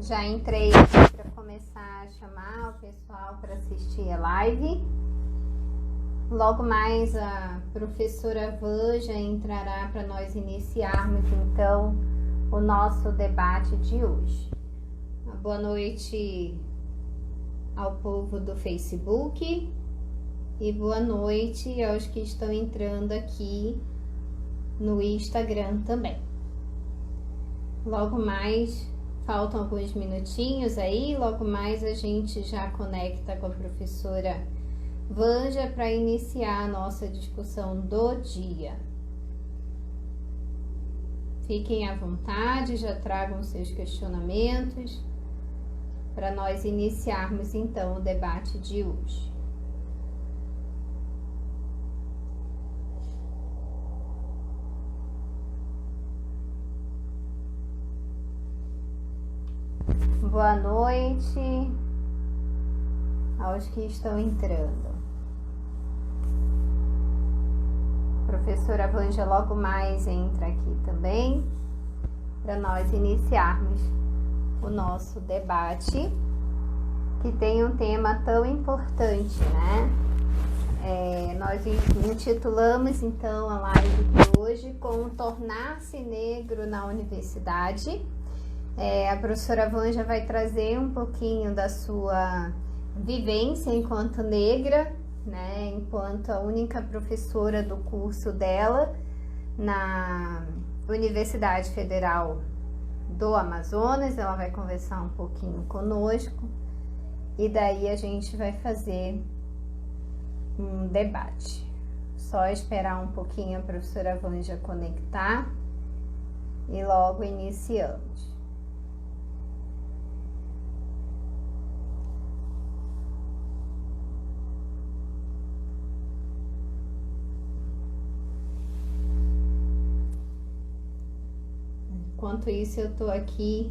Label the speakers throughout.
Speaker 1: Já entrei aqui para começar a chamar o pessoal para assistir a live. Logo mais a professora Vanja entrará para nós iniciarmos então o nosso debate de hoje. Boa noite ao povo do Facebook e boa noite aos que estão entrando aqui no Instagram também. Logo mais, faltam alguns minutinhos aí, logo mais a gente já conecta com a professora Vanja para iniciar a nossa discussão do dia. Fiquem à vontade, já tragam seus questionamentos para nós iniciarmos então o debate de hoje. Boa noite aos que estão entrando. Professora Vanja logo mais entra aqui também para nós iniciarmos o nosso debate, que tem um tema tão importante, né? Nós intitulamos então a live de hoje com Tornar-se Negro na Universidade. A professora Vanja vai trazer um pouquinho da sua vivência enquanto negra, né, enquanto a única professora do curso dela na Universidade Federal do Amazonas. Ela vai conversar um pouquinho conosco e daí a gente vai fazer um debate. Só esperar um pouquinho a professora Vanja conectar e logo iniciamos. Enquanto isso, eu estou aqui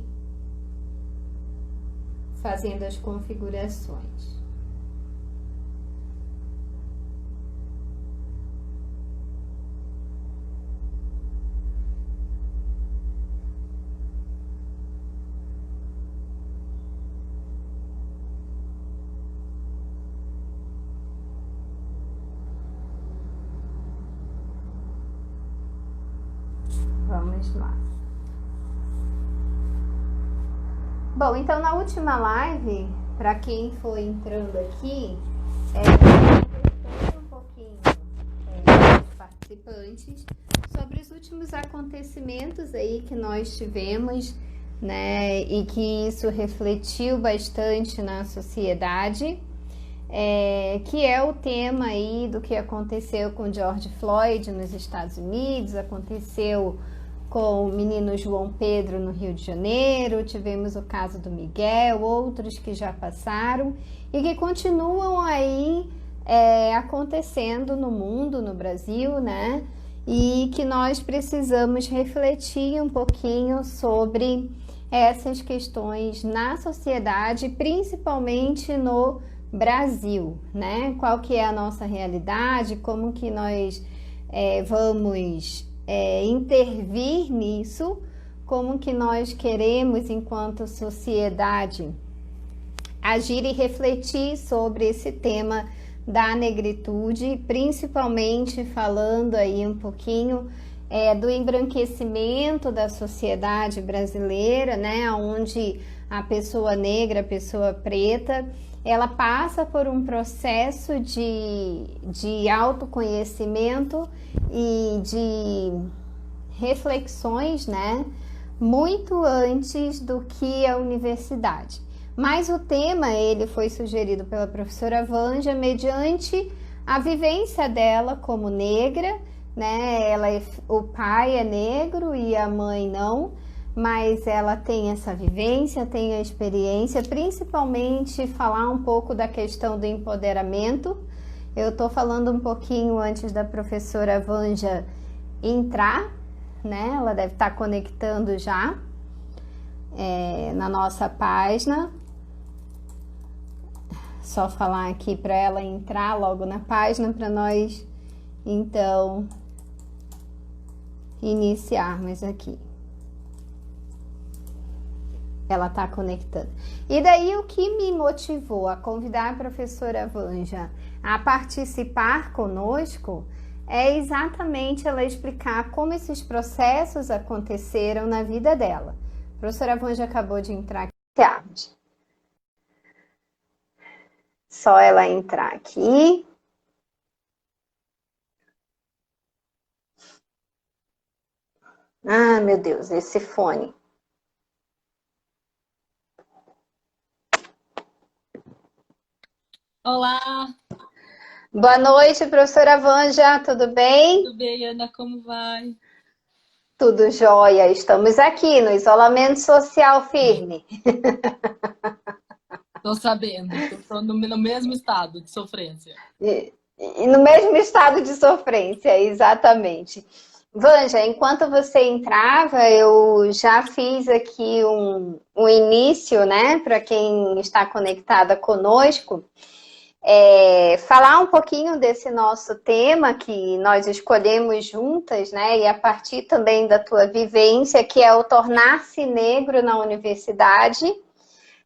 Speaker 1: fazendo as configurações. Vamos lá. Bom, então na última live, para quem foi entrando aqui, um pouquinho os participantes sobre os últimos acontecimentos aí que nós tivemos, né, e que isso refletiu bastante na sociedade, que é o tema aí do que aconteceu com George Floyd nos Estados Unidos, aconteceu com o menino João Pedro no Rio de Janeiro, tivemos o caso do Miguel, outros que já passaram e que continuam aí acontecendo no mundo, no Brasil, né? E que nós precisamos refletir um pouquinho sobre essas questões na sociedade, principalmente no Brasil, né? Qual que é a nossa realidade, como que nós vamos intervir nisso, como que nós queremos, enquanto sociedade, agir e refletir sobre esse tema da negritude, principalmente falando aí um pouquinho do embranquecimento da sociedade brasileira, né, onde a pessoa negra, a pessoa preta, ela passa por um processo de autoconhecimento e de reflexões, né, muito antes do que a universidade. Mas o tema, ele foi sugerido pela professora Vanja mediante a vivência dela como negra, né, o pai é negro e a mãe não, mas ela tem essa vivência, tem a experiência, principalmente falar um pouco da questão do empoderamento. Eu estou falando um pouquinho antes da professora Vanja entrar, né? Ela deve estar conectando já na nossa página. Só falar aqui para ela entrar logo na página para nós, então, iniciarmos aqui. ela está conectando. E daí o que me motivou a convidar a professora Vanja a participar conosco é exatamente ela explicar como esses processos aconteceram na vida dela. A professora Vanja acabou de entrar aqui. Só ela entrar aqui. Ah, meu Deus, esse fone.
Speaker 2: Olá,
Speaker 1: Boa noite, professora Vanja, tudo bem?
Speaker 2: tudo bem, Ana? Como vai?
Speaker 1: Tudo jóia, estamos aqui no isolamento social firme.
Speaker 2: Tô sabendo, tô no mesmo estado de sofrência.
Speaker 1: E no mesmo estado de sofrência, exatamente. Vanja, enquanto você entrava, eu já fiz aqui um início, né, para quem está conectada conosco, falar um pouquinho desse nosso tema que nós escolhemos juntas, né, e a partir também da tua vivência, que é o tornar-se negro na universidade,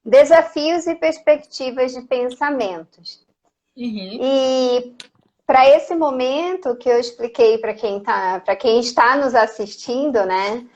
Speaker 1: desafios e perspectivas de pensamentos.
Speaker 2: Uhum.
Speaker 1: E para esse momento que eu expliquei para quem está nos assistindo, né,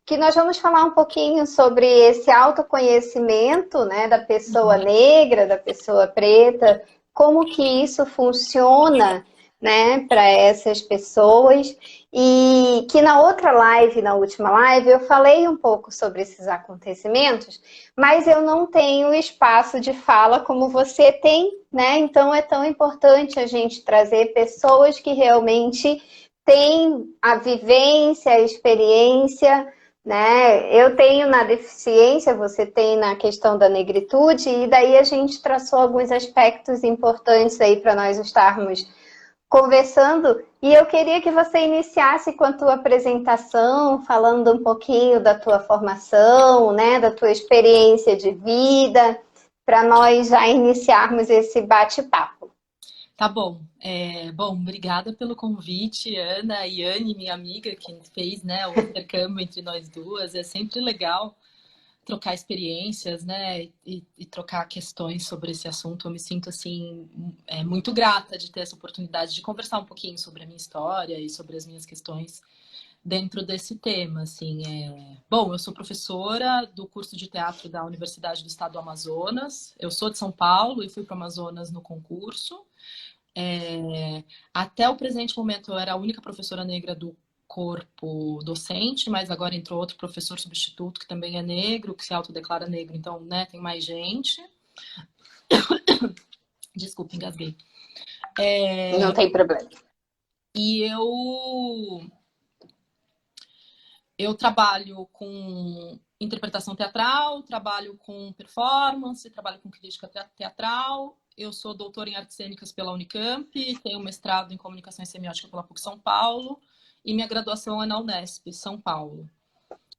Speaker 1: que nós vamos falar um pouquinho sobre esse autoconhecimento, né, da pessoa negra, da pessoa preta, como que isso funciona, né, para essas pessoas. E que na outra live, na última live, eu falei um pouco sobre esses acontecimentos, mas eu não tenho espaço de fala como você tem, né? Então é tão importante a gente trazer pessoas que realmente têm a vivência, a experiência, né? Eu tenho na deficiência, você tem na questão da negritude, e daí a gente traçou alguns aspectos importantes aí para nós estarmos conversando, e eu queria que você iniciasse com a tua apresentação, falando um pouquinho da tua formação, né, da tua experiência de vida, para nós já iniciarmos esse bate-papo.
Speaker 2: Tá bom. Bom, obrigada pelo convite, Ana e Anne, minha amiga, que fez, né, o intercâmbio entre nós duas. É sempre legal trocar experiências, né, e trocar questões sobre esse assunto. Eu me sinto, assim, muito grata de ter essa oportunidade de conversar um pouquinho sobre a minha história e sobre as minhas questões dentro desse tema, assim. Bom, eu sou professora do curso de teatro da Universidade do Estado do Amazonas. Eu sou de São Paulo e fui para o Amazonas no concurso. Até o presente momento, eu era a única professora negra do corpo docente, mas agora entrou outro professor substituto que também é negro, que se autodeclara negro, então, né, tem mais gente. Desculpa, engasguei.
Speaker 1: Não tem problema.
Speaker 2: E eu trabalho com interpretação teatral, trabalho com performance, trabalho com crítica teatral. Eu sou doutora em artes cênicas pela Unicamp, tenho mestrado em comunicação e semiótica pela PUC São Paulo e minha graduação é na Unesp, São Paulo.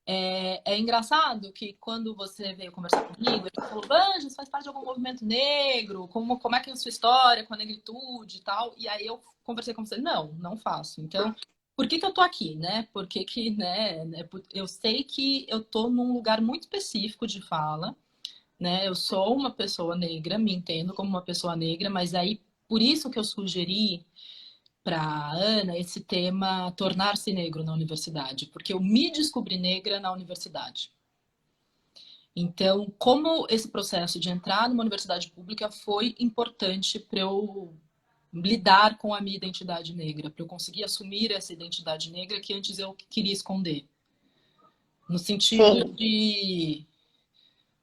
Speaker 2: É engraçado que quando você veio conversar comigo, ele falou, Vanja, você faz parte de algum movimento negro? Como é que é a sua história com a negritude e tal? E aí eu conversei com você, não faço. Então, por que eu tô aqui, né? Né? Eu sei que eu tô num lugar muito específico de fala, né? Eu sou uma pessoa negra, me entendo como uma pessoa negra, mas aí, por isso que eu sugeri para Ana esse tema tornar-se negro na universidade, porque eu me descobri negra na universidade. Então, como esse processo de entrar numa universidade pública foi importante para eu lidar com a minha identidade negra, para eu conseguir assumir essa identidade negra que antes eu queria esconder. No sentido
Speaker 1: Sim.
Speaker 2: de,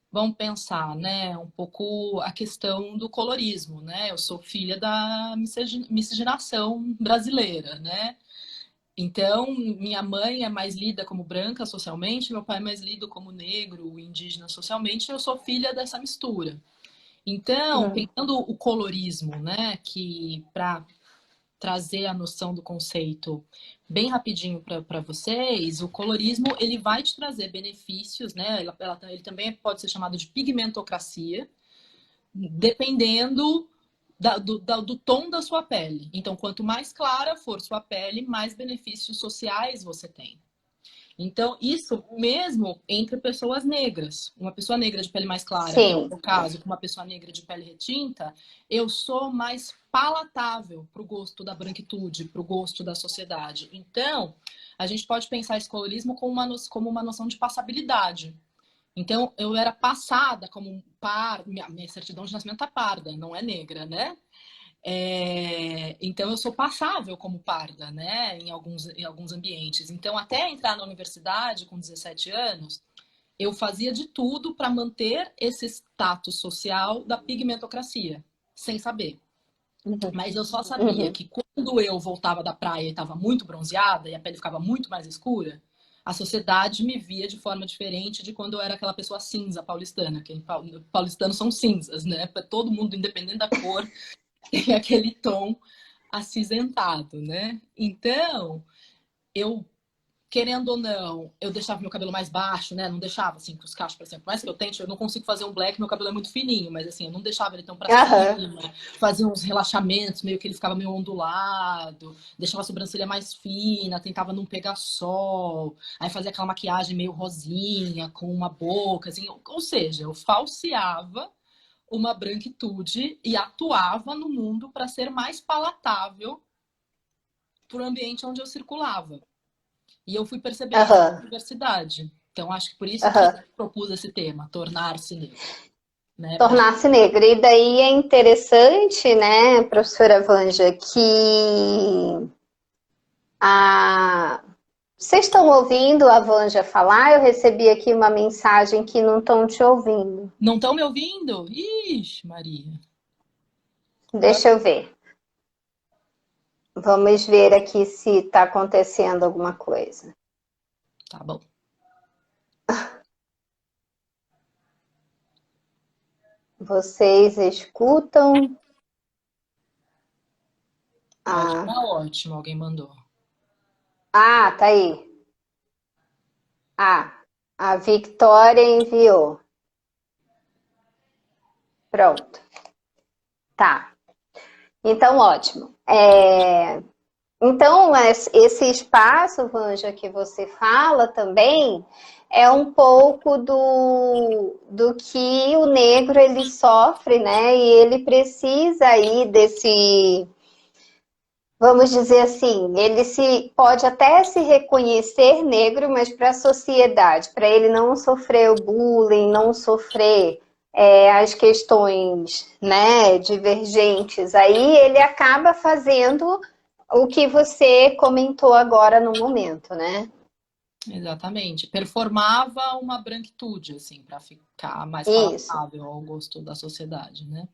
Speaker 2: vamos pensar, né, um pouco a questão do colorismo, né? Eu sou filha da miscigenação brasileira, né? Então, minha mãe é mais lida como branca socialmente, meu pai é mais lido como negro, indígena socialmente, eu sou filha dessa mistura. Então, pensando o colorismo, né, que para trazer a noção do conceito bem rapidinho para vocês, o colorismo ele vai te trazer benefícios, né? Ele também pode ser chamado de pigmentocracia, dependendo do tom da sua pele. Então, quanto mais clara for sua pele, mais benefícios sociais você tem. Então, isso mesmo entre pessoas negras. Uma pessoa negra de pele mais clara, que é o
Speaker 1: Sim.
Speaker 2: meu caso, com uma pessoa negra de pele retinta, eu sou mais palatável para o gosto da branquitude, para o gosto da sociedade. Então, a gente pode pensar esse colorismo como uma noção de passabilidade. Então, eu era passada como parda, minha certidão de nascimento é parda, não é negra, né? Então, eu sou passável como parda, né? Em alguns ambientes. Então, até entrar na universidade com 17 anos, eu fazia de tudo para manter esse status social da pigmentocracia, sem saber.
Speaker 1: Uhum.
Speaker 2: Mas eu só sabia
Speaker 1: Uhum.
Speaker 2: que quando eu voltava da praia e estava muito bronzeada e a pele ficava muito mais escura, a sociedade me via de forma diferente de quando eu era aquela pessoa cinza paulistana, que paulistanos são cinzas, né? Para todo mundo, independente da cor, tem aquele tom acinzentado, né? Então, eu querendo ou não, eu deixava meu cabelo mais baixo, né? Não deixava assim com os cachos, por exemplo. Por mais que eu tente, eu não consigo fazer um black, meu cabelo é muito fininho, mas assim, eu não deixava ele tão pra
Speaker 1: Aham.
Speaker 2: cima, fazia uns relaxamentos, meio que ele ficava meio ondulado, deixava a sobrancelha mais fina, tentava não pegar sol, aí fazia aquela maquiagem meio rosinha, com uma boca, assim, ou seja, eu falseava uma branquitude e atuava no mundo para ser mais palatável para o ambiente onde eu circulava. E eu fui perceber isso na
Speaker 1: Aham.
Speaker 2: universidade. Então, acho que por isso que eu
Speaker 1: Aham.
Speaker 2: propus esse tema, tornar-se negro. Né? Pra gente...
Speaker 1: Tornar-se negra. E daí é interessante, né, professora Vanja, que a... vocês estão ouvindo a Vanja falar? Eu recebi aqui uma mensagem que não estão te ouvindo.
Speaker 2: Não estão me ouvindo? Ixi, Maria. Agora
Speaker 1: Deixa eu ver. Vamos ver aqui se está acontecendo alguma coisa.
Speaker 2: tá bom.
Speaker 1: Vocês escutam?
Speaker 2: Pode
Speaker 1: Ah,
Speaker 2: estar ótimo, alguém mandou.
Speaker 1: tá aí. Ah, a Victoria enviou. Pronto. Tá. Então, ótimo. Então, esse espaço, Vanja, que você fala também, é um pouco do que o negro ele sofre, né? E ele precisa aí desse, vamos dizer assim, ele se pode até se reconhecer negro, mas para a sociedade, para ele não sofrer o bullying, não sofrer as questões, né, divergentes, aí ele acaba fazendo o que você comentou agora no momento, né?
Speaker 2: Exatamente. Performava uma branquitude, assim, para ficar mais
Speaker 1: Isso.
Speaker 2: palatável ao gosto da sociedade, né?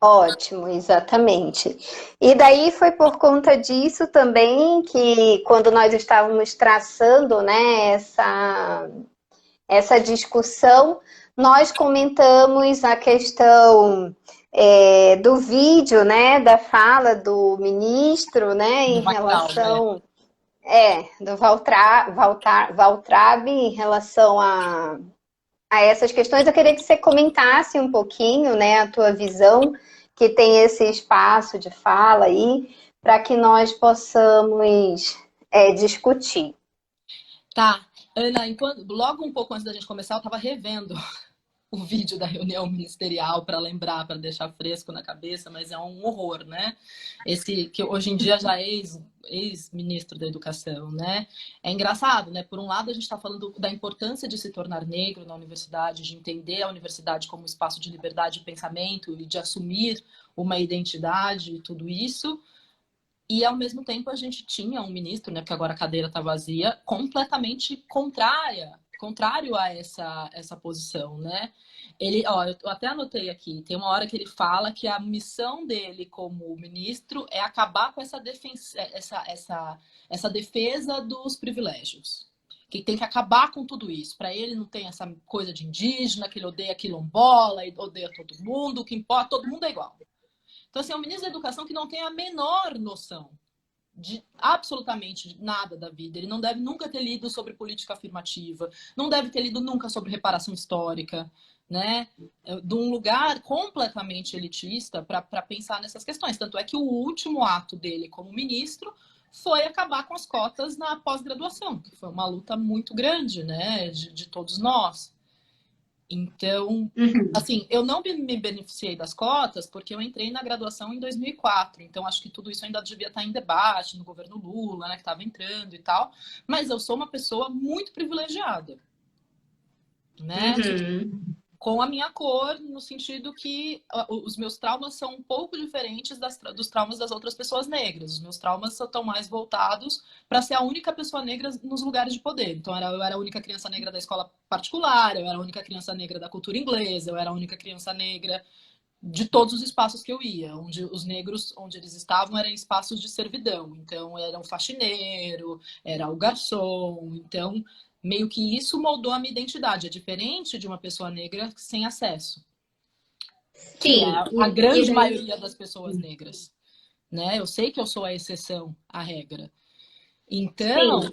Speaker 1: Ótimo, exatamente. E daí foi por conta disso também que quando nós estávamos traçando, né, essa discussão, nós comentamos a questão do vídeo, né, da fala do ministro, né,
Speaker 2: Do
Speaker 1: em
Speaker 2: Weintraub, né?
Speaker 1: relação do Waltraub em relação a essas questões. Eu queria que você comentasse um pouquinho, né, a tua visão, que tem esse espaço de fala aí, para que nós possamos discutir.
Speaker 2: Tá. Ana, logo um pouco antes da gente começar, eu estava revendo o vídeo da reunião ministerial para lembrar, para deixar fresco na cabeça, mas é um horror, né? Esse que hoje em dia já é ex-ministro da Educação, né? É engraçado, né? Por um lado, a gente está falando da importância de se tornar negro na universidade, de entender a universidade como um espaço de liberdade de pensamento e de assumir uma identidade e tudo isso. E, ao mesmo tempo, a gente tinha um ministro, né, porque agora a cadeira está vazia, completamente contrário a essa posição, né? Ele, ó, eu até anotei aqui, tem uma hora que ele fala que a missão dele como ministro é acabar com essa defesa dos privilégios. Que tem que acabar com tudo isso. Para ele não tem essa coisa de indígena, que ele odeia quilombola, e odeia todo mundo, o que importa, todo mundo é igual. Então, assim, é um ministro da Educação que não tem a menor noção de absolutamente nada da vida. Ele não deve nunca ter lido sobre política afirmativa, não deve ter lido nunca sobre reparação histórica, né? De um lugar completamente elitista para pensar nessas questões. Tanto é que o último ato dele como ministro foi acabar com as cotas na pós-graduação, que foi uma luta muito grande, né, de todos nós. Então, assim, eu não me beneficiei das cotas porque eu entrei na graduação em 2004. Então, acho que tudo isso ainda devia estar em debate no governo Lula, né, que estava entrando e tal. Mas eu sou uma pessoa muito privilegiada, né? Com a minha cor, no sentido que os meus traumas são um pouco diferentes dos traumas das outras pessoas negras. Os meus traumas estão mais voltados para ser a única pessoa negra nos lugares de poder. Então, eu era a única criança negra da escola particular, eu era a única criança negra da cultura inglesa, eu era a única criança negra de todos os espaços que eu ia, onde os negros, onde eles estavam, eram espaços de servidão. Então, era o faxineiro, era o garçom. Então, meio que isso moldou a minha identidade. É diferente de uma pessoa negra sem acesso. Que é a grande maioria das pessoas negras. Né? Eu sei que eu sou a exceção à regra. Então,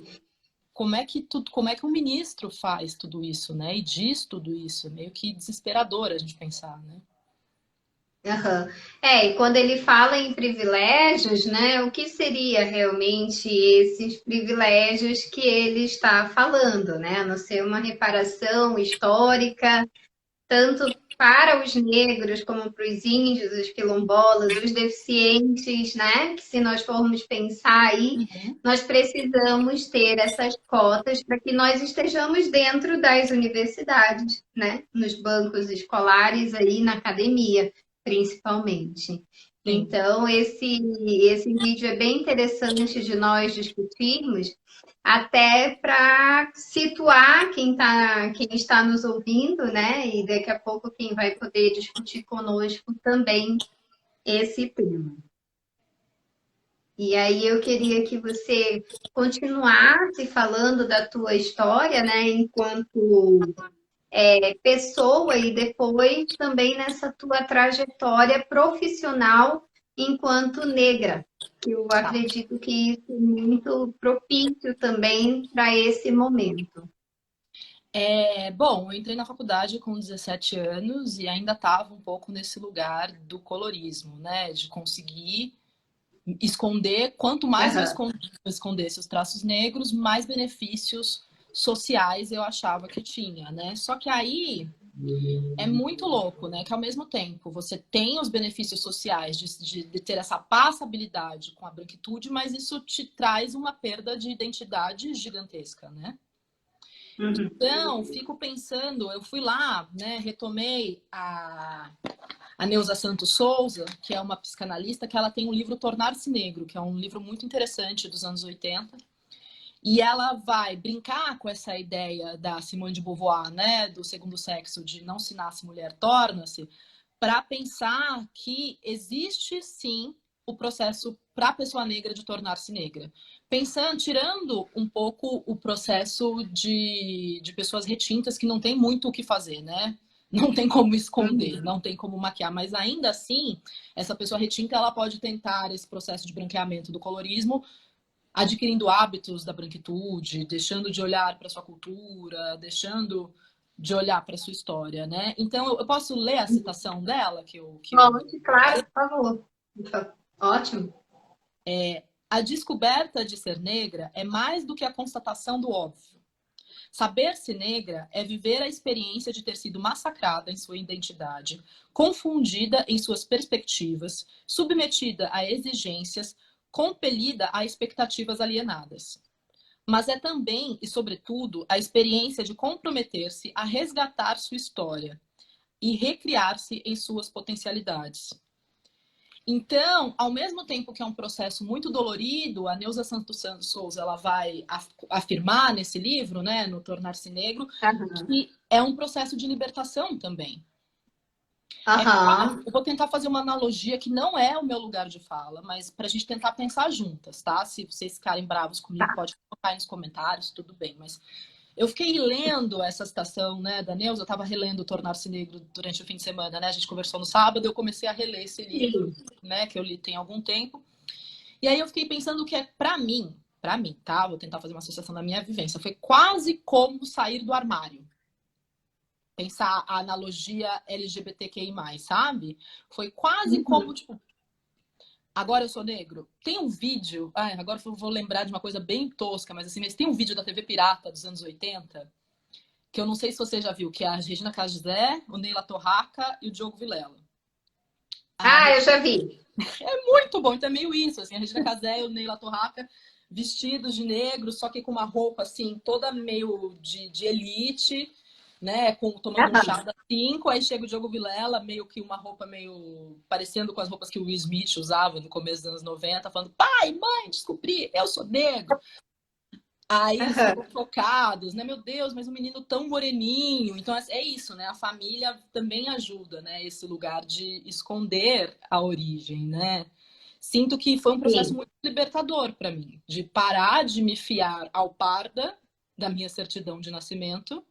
Speaker 2: como é que um ministro faz tudo isso, né? E diz tudo isso? Meio que desesperador a gente pensar, né?
Speaker 1: E quando ele fala em privilégios, né, o que seria realmente esses privilégios que ele está falando, né? A não ser uma reparação histórica, tanto para os negros como para os índios, os quilombolas, os deficientes, né? Que se nós formos pensar aí, nós precisamos ter essas cotas para que nós estejamos dentro das universidades, né? Nos bancos escolares aí na academia principalmente. Sim. Então, esse vídeo é bem interessante de nós discutirmos, até para situar quem está nos ouvindo, né? E daqui a pouco quem vai poder discutir conosco também esse tema. E aí eu queria que você continuasse falando da tua história, né? Enquanto pessoa e depois também nessa tua trajetória profissional enquanto negra, que eu acredito que isso é muito propício também para esse momento.
Speaker 2: Bom, eu entrei na faculdade com 17 anos e ainda estava um pouco nesse lugar do colorismo, né? De conseguir esconder, quanto mais eu escondesse os traços negros, mais benefícios sociais eu achava que tinha, né? Só que aí é muito louco, né? Que ao mesmo tempo você tem os benefícios sociais de ter essa passabilidade com a branquitude, mas isso te traz uma perda de identidade gigantesca, né? Então, fico pensando, eu fui lá, né? Retomei a Neuza Santos Souza, que é uma psicanalista, que ela tem um livro Tornar-se Negro, que é um livro muito interessante dos anos 80. E ela vai brincar com essa ideia da Simone de Beauvoir, né, do segundo sexo, de não se nasce mulher, torna-se, para pensar que existe sim o processo para a pessoa negra de tornar-se negra. Pensando, tirando um pouco o processo de pessoas retintas que não tem muito o que fazer, né? Não tem como esconder, não tem como maquiar, mas ainda assim, essa pessoa retinta ela pode tentar esse processo de branqueamento do colorismo adquirindo hábitos da branquitude, deixando de olhar para sua cultura, deixando de olhar para sua história, né? Então, eu posso ler a citação dela?
Speaker 1: Claro, por favor. Ótimo.
Speaker 2: A descoberta de ser negra é mais do que a constatação do óbvio. Saber-se negra é viver a experiência de ter sido massacrada em sua identidade, confundida em suas perspectivas, submetida a exigências, compelida a expectativas alienadas. Mas é também, e sobretudo, a experiência de comprometer-se a resgatar sua história e recriar-se em suas potencialidades. Então, ao mesmo tempo que é um processo muito dolorido, a Neuza Santos Souza ela vai afirmar nesse livro, né, no Tornar-se Negro, que é um processo de libertação também. Eu vou tentar fazer uma analogia que não é o meu lugar de fala, mas para a gente tentar pensar juntas, tá? Se vocês ficarem bravos comigo, pode colocar aí nos comentários, tudo bem. Mas eu fiquei lendo essa citação, né, da Neuza, eu estava relendo Tornar-se Negro durante o fim de semana, né? A gente conversou no sábado, eu comecei a reler esse livro, né, que eu li tem algum tempo. E aí eu fiquei pensando que é para mim, tá? Vou tentar fazer uma associação da minha vivência. Foi quase como sair do armário. Pensar a analogia LGBTQI+, sabe? Foi quase como, tipo, Agora eu sou negro. Tem um vídeo, agora eu vou lembrar de uma coisa bem tosca, mas assim, mas tem um vídeo da TV Pirata dos anos 80, que eu não sei se você já viu, que é a Regina Casé, o Ney Torraca e o Diogo Vilela.
Speaker 1: Eu já vi.
Speaker 2: É muito bom, então é meio isso, assim, a Regina Casé e o Ney Torraca vestidos de negro, só que com uma roupa assim, toda meio de elite, né? Tomando um chá das 5, aí chega o Diogo Vilela, meio que uma roupa meio parecendo com as roupas que o Will Smith usava no começo dos anos 90, falando: pai, mãe, descobri, eu sou negro. Aí eles ficam focados, né? Meu Deus, mas um menino tão moreninho. Então é isso, né? A família também ajuda, né? Esse lugar de esconder a origem, né? Sinto que foi um processo muito libertador para mim, de parar de me fiar ao parda da minha certidão de nascimento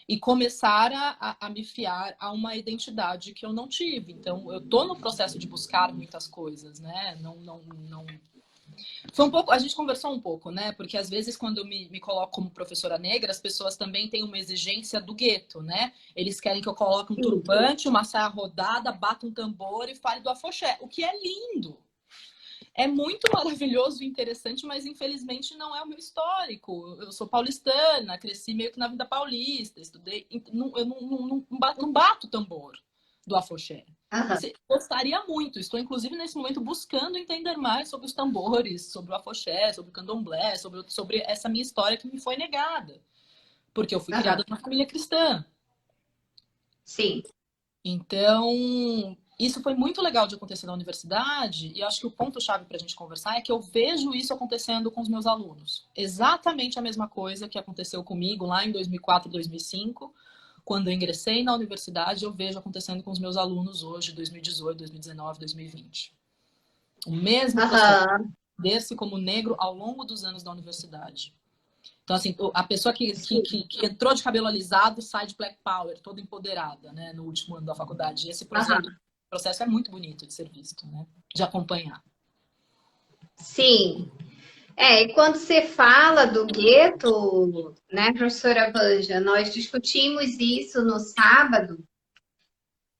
Speaker 2: e começar a me fiar a uma identidade que eu não tive. Então, eu tô no processo de buscar muitas coisas, né? Não. Foi um pouco, a gente conversou um pouco, né? Porque às vezes quando eu me coloco como professora negra, as pessoas também têm uma exigência do gueto, né? Eles querem que eu coloque um turbante, uma saia rodada, bata um tambor e fale do afoxé, o que é lindo. É muito maravilhoso e interessante, mas infelizmente não é o meu histórico. Eu sou paulistana, cresci meio que na vida paulista, estudei, eu não bato tambor do afoxé. Gostaria muito, estou inclusive nesse momento buscando entender mais sobre os tambores, sobre o afoxé, sobre o candomblé, sobre essa minha história que me foi negada. Porque eu fui criada numa família cristã.
Speaker 1: Sim.
Speaker 2: Então, isso foi muito legal de acontecer na universidade, e acho que o ponto-chave para a gente conversar é que eu vejo isso acontecendo com os meus alunos. Exatamente a mesma coisa que aconteceu comigo lá em 2004, 2005, quando eu ingressei na universidade, eu vejo acontecendo com os meus alunos hoje, 2018, 2019, 2020. O mesmo processo desse como negro ao longo dos anos da universidade. Então, assim, a pessoa que entrou de cabelo alisado sai de Black Power, toda empoderada, né, no último ano da faculdade. E esse processo é muito bonito de ser visto, né, de acompanhar.
Speaker 1: Sim. E quando você fala do gueto, né, professora Vanja, nós discutimos isso no sábado.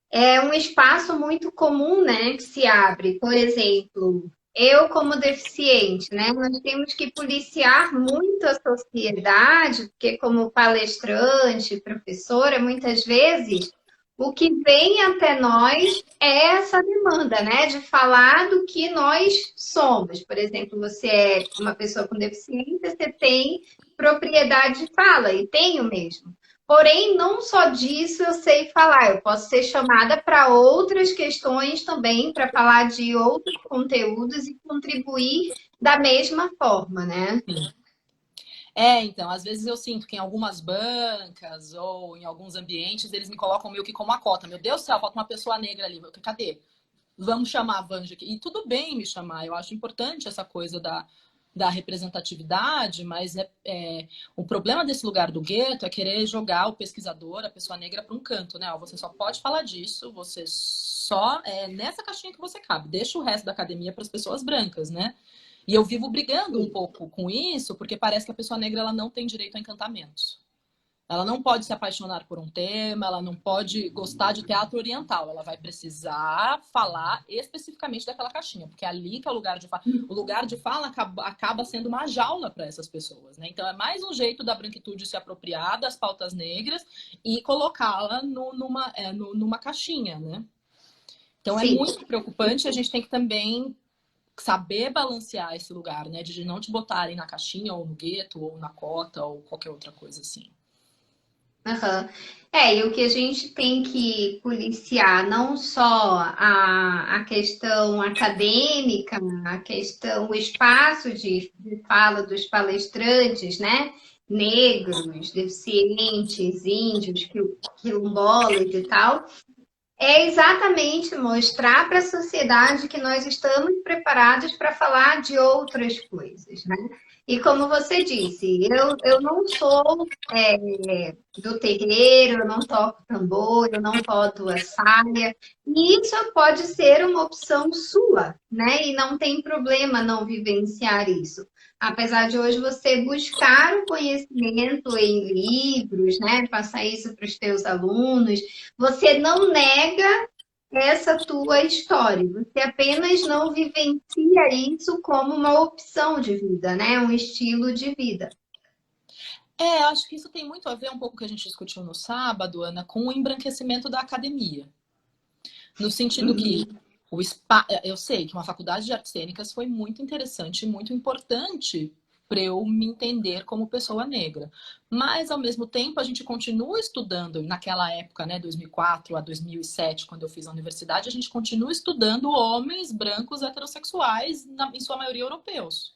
Speaker 1: É um espaço muito comum, né, que se abre. Por exemplo, eu como deficiente, né, nós temos que policiar muito a sociedade, porque como palestrante, professora, muitas vezes o que vem até nós é essa demanda, né, de falar do que nós somos. Por exemplo, você é uma pessoa com deficiência, você tem propriedade de fala, e tenho mesmo. Porém, não só disso eu sei falar, eu posso ser chamada para outras questões também, para falar de outros conteúdos e contribuir da mesma forma, né?
Speaker 2: Sim. Então, às vezes eu sinto que em algumas bancas ou em alguns ambientes eles me colocam meio que como a cota. Meu Deus do céu, falta uma pessoa negra ali. Cadê? Vamos chamar a Vanja aqui. E tudo bem me chamar, eu acho importante essa coisa da representatividade, mas o problema desse lugar do gueto é querer jogar o pesquisador, a pessoa negra, para um canto, né? Você só pode falar disso, você só é nessa caixinha que você cabe. Deixa o resto da academia para as pessoas brancas, né? E eu vivo brigando um pouco com isso, porque parece que a pessoa negra ela não tem direito a encantamentos. Ela não pode se apaixonar por um tema, ela não pode gostar de teatro oriental. Ela vai precisar falar especificamente daquela caixinha, porque é ali que é o lugar de fala. O lugar de fala acaba sendo uma jaula para essas pessoas, né? Então é mais um jeito da branquitude se apropriar das pautas negras e colocá-la numa caixinha, né? Então é muito preocupante. A gente tem que também saber balancear esse lugar, né? De não te botarem na caixinha, ou no gueto, ou na cota, ou qualquer outra coisa assim.
Speaker 1: E o que a gente tem que policiar, não só a questão acadêmica, a questão, o espaço de fala dos palestrantes, né? Negros, deficientes, índios, quilombolas e tal, é exatamente mostrar para a sociedade que nós estamos preparados para falar de outras coisas, né? E como você disse, eu não sou do terreiro, eu não toco tambor, eu não boto a saia. E isso pode ser uma opção sua, né? E não tem problema não vivenciar isso. Apesar de hoje você buscar o conhecimento em livros, né? Passar isso para os teus alunos, você não nega essa tua história. Você apenas não vivencia isso como uma opção de vida, né? Um estilo de vida.
Speaker 2: Acho que isso tem muito a ver um pouco com o que a gente discutiu no sábado, Ana, com o embranquecimento da academia. No sentido que eu sei que uma faculdade de artes cênicas foi muito interessante e muito importante para eu me entender como pessoa negra. Mas, ao mesmo tempo, a gente continua estudando, naquela época, né, 2004 a 2007, quando eu fiz a universidade, a gente continua estudando homens brancos heterossexuais, em sua maioria europeus.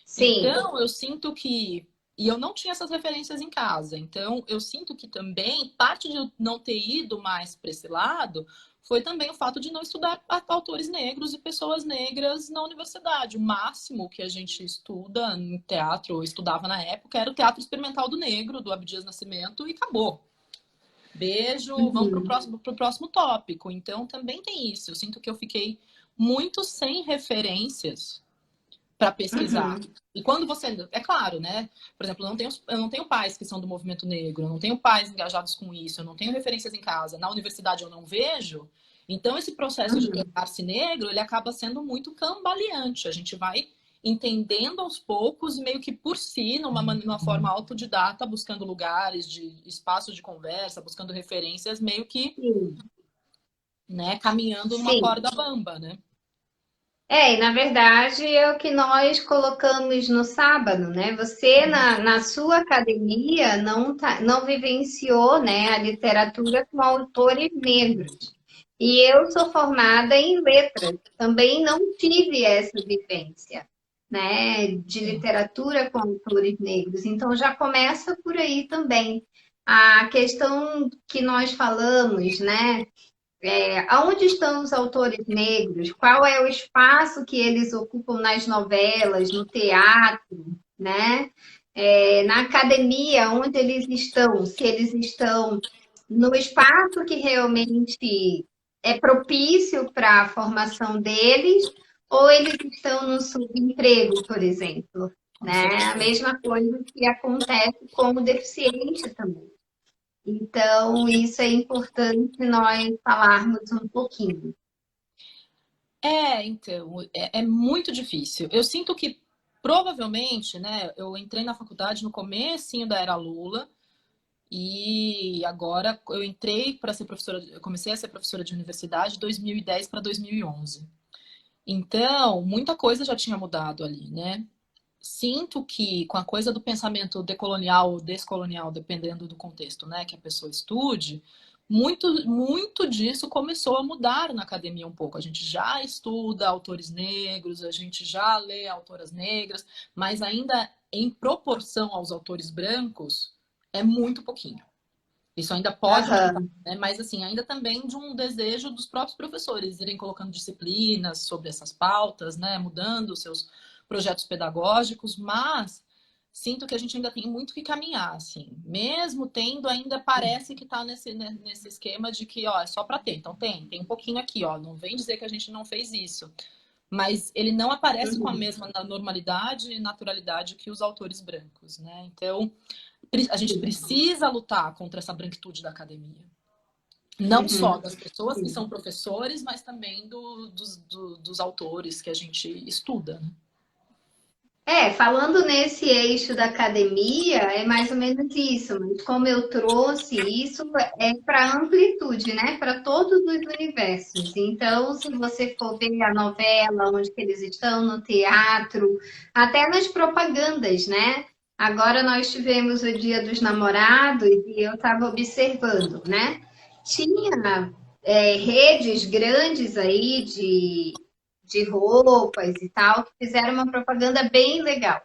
Speaker 1: Sim.
Speaker 2: Então, eu sinto que. E eu não tinha essas referências em casa. Então, eu sinto que também, parte de eu não ter ido mais para esse lado, foi também o fato de não estudar autores negros e pessoas negras na universidade. O máximo que a gente estuda em teatro, ou estudava na época, era o Teatro Experimental do Negro, do Abdias Nascimento, e acabou. Beijo, vamos pro próximo tópico. Então, também tem isso. Eu sinto que eu fiquei muito sem referências para pesquisar. E quando você. É claro, né? Por exemplo, eu não tenho pais que são do movimento negro, eu não tenho pais engajados com isso, eu não tenho referências em casa. Na universidade eu não vejo. Então, esse processo de tornar-se negro, ele acaba sendo muito cambaleante. A gente vai entendendo aos poucos, meio que por si, numa forma autodidata, buscando lugares, de espaços de conversa, buscando referências, meio que, né, caminhando numa
Speaker 1: Sim.
Speaker 2: corda bamba, né?
Speaker 1: E na verdade é o que nós colocamos no sábado, né? Você na sua academia não vivenciou, né, a literatura com autores negros. E eu sou formada em letras, também não tive essa vivência, né, de literatura com autores negros. Então já começa por aí também. A questão que nós falamos, né? Aonde estão os autores negros? Qual é o espaço que eles ocupam nas novelas, no teatro, né? Na academia, onde eles estão? Se eles estão no espaço que realmente é propício para a formação deles, ou eles estão no subemprego, por exemplo,
Speaker 2: Com
Speaker 1: né? A
Speaker 2: certeza.
Speaker 1: mesma coisa que acontece com o deficiente também. Então, isso é importante nós falarmos um pouquinho.
Speaker 2: Então, é muito difícil. Eu sinto que provavelmente, né, eu entrei na faculdade no comecinho da era Lula e agora eu entrei para ser professora, eu comecei a ser professora de universidade de 2010 para 2011. Então, muita coisa já tinha mudado ali, né? Sinto que com a coisa do pensamento decolonial ou descolonial, dependendo do contexto, né, que a pessoa estude, muito disso começou a mudar na academia um pouco. A gente já estuda autores negros, a gente já lê autoras negras, mas ainda em proporção aos autores brancos, é muito pouquinho. Isso ainda pode aumentar,
Speaker 1: Aham.
Speaker 2: né? Mas assim, ainda também de um desejo dos próprios professores irem colocando disciplinas sobre essas pautas, né? Mudando os seus projetos pedagógicos, mas sinto que a gente ainda tem muito que caminhar, assim. Mesmo tendo, ainda parece que está nesse esquema de que, ó, é só para ter. Então tem um pouquinho aqui, ó. Não vem dizer que a gente não fez isso. Mas ele não aparece com a mesma normalidade e naturalidade que os autores brancos, né? Então, a gente precisa lutar contra essa branquitude da academia. Não só das pessoas que são professores, mas também dos autores que a gente estuda. Né?
Speaker 1: Falando nesse eixo da academia, é mais ou menos isso, mas como eu trouxe isso, é para amplitude, né? Para todos os universos. Então, se você for ver a novela, onde que eles estão, no teatro, até nas propagandas, né? Agora nós tivemos o Dia dos Namorados e eu estava observando, né? Tinha redes grandes aí de roupas e tal, que fizeram uma propaganda bem legal.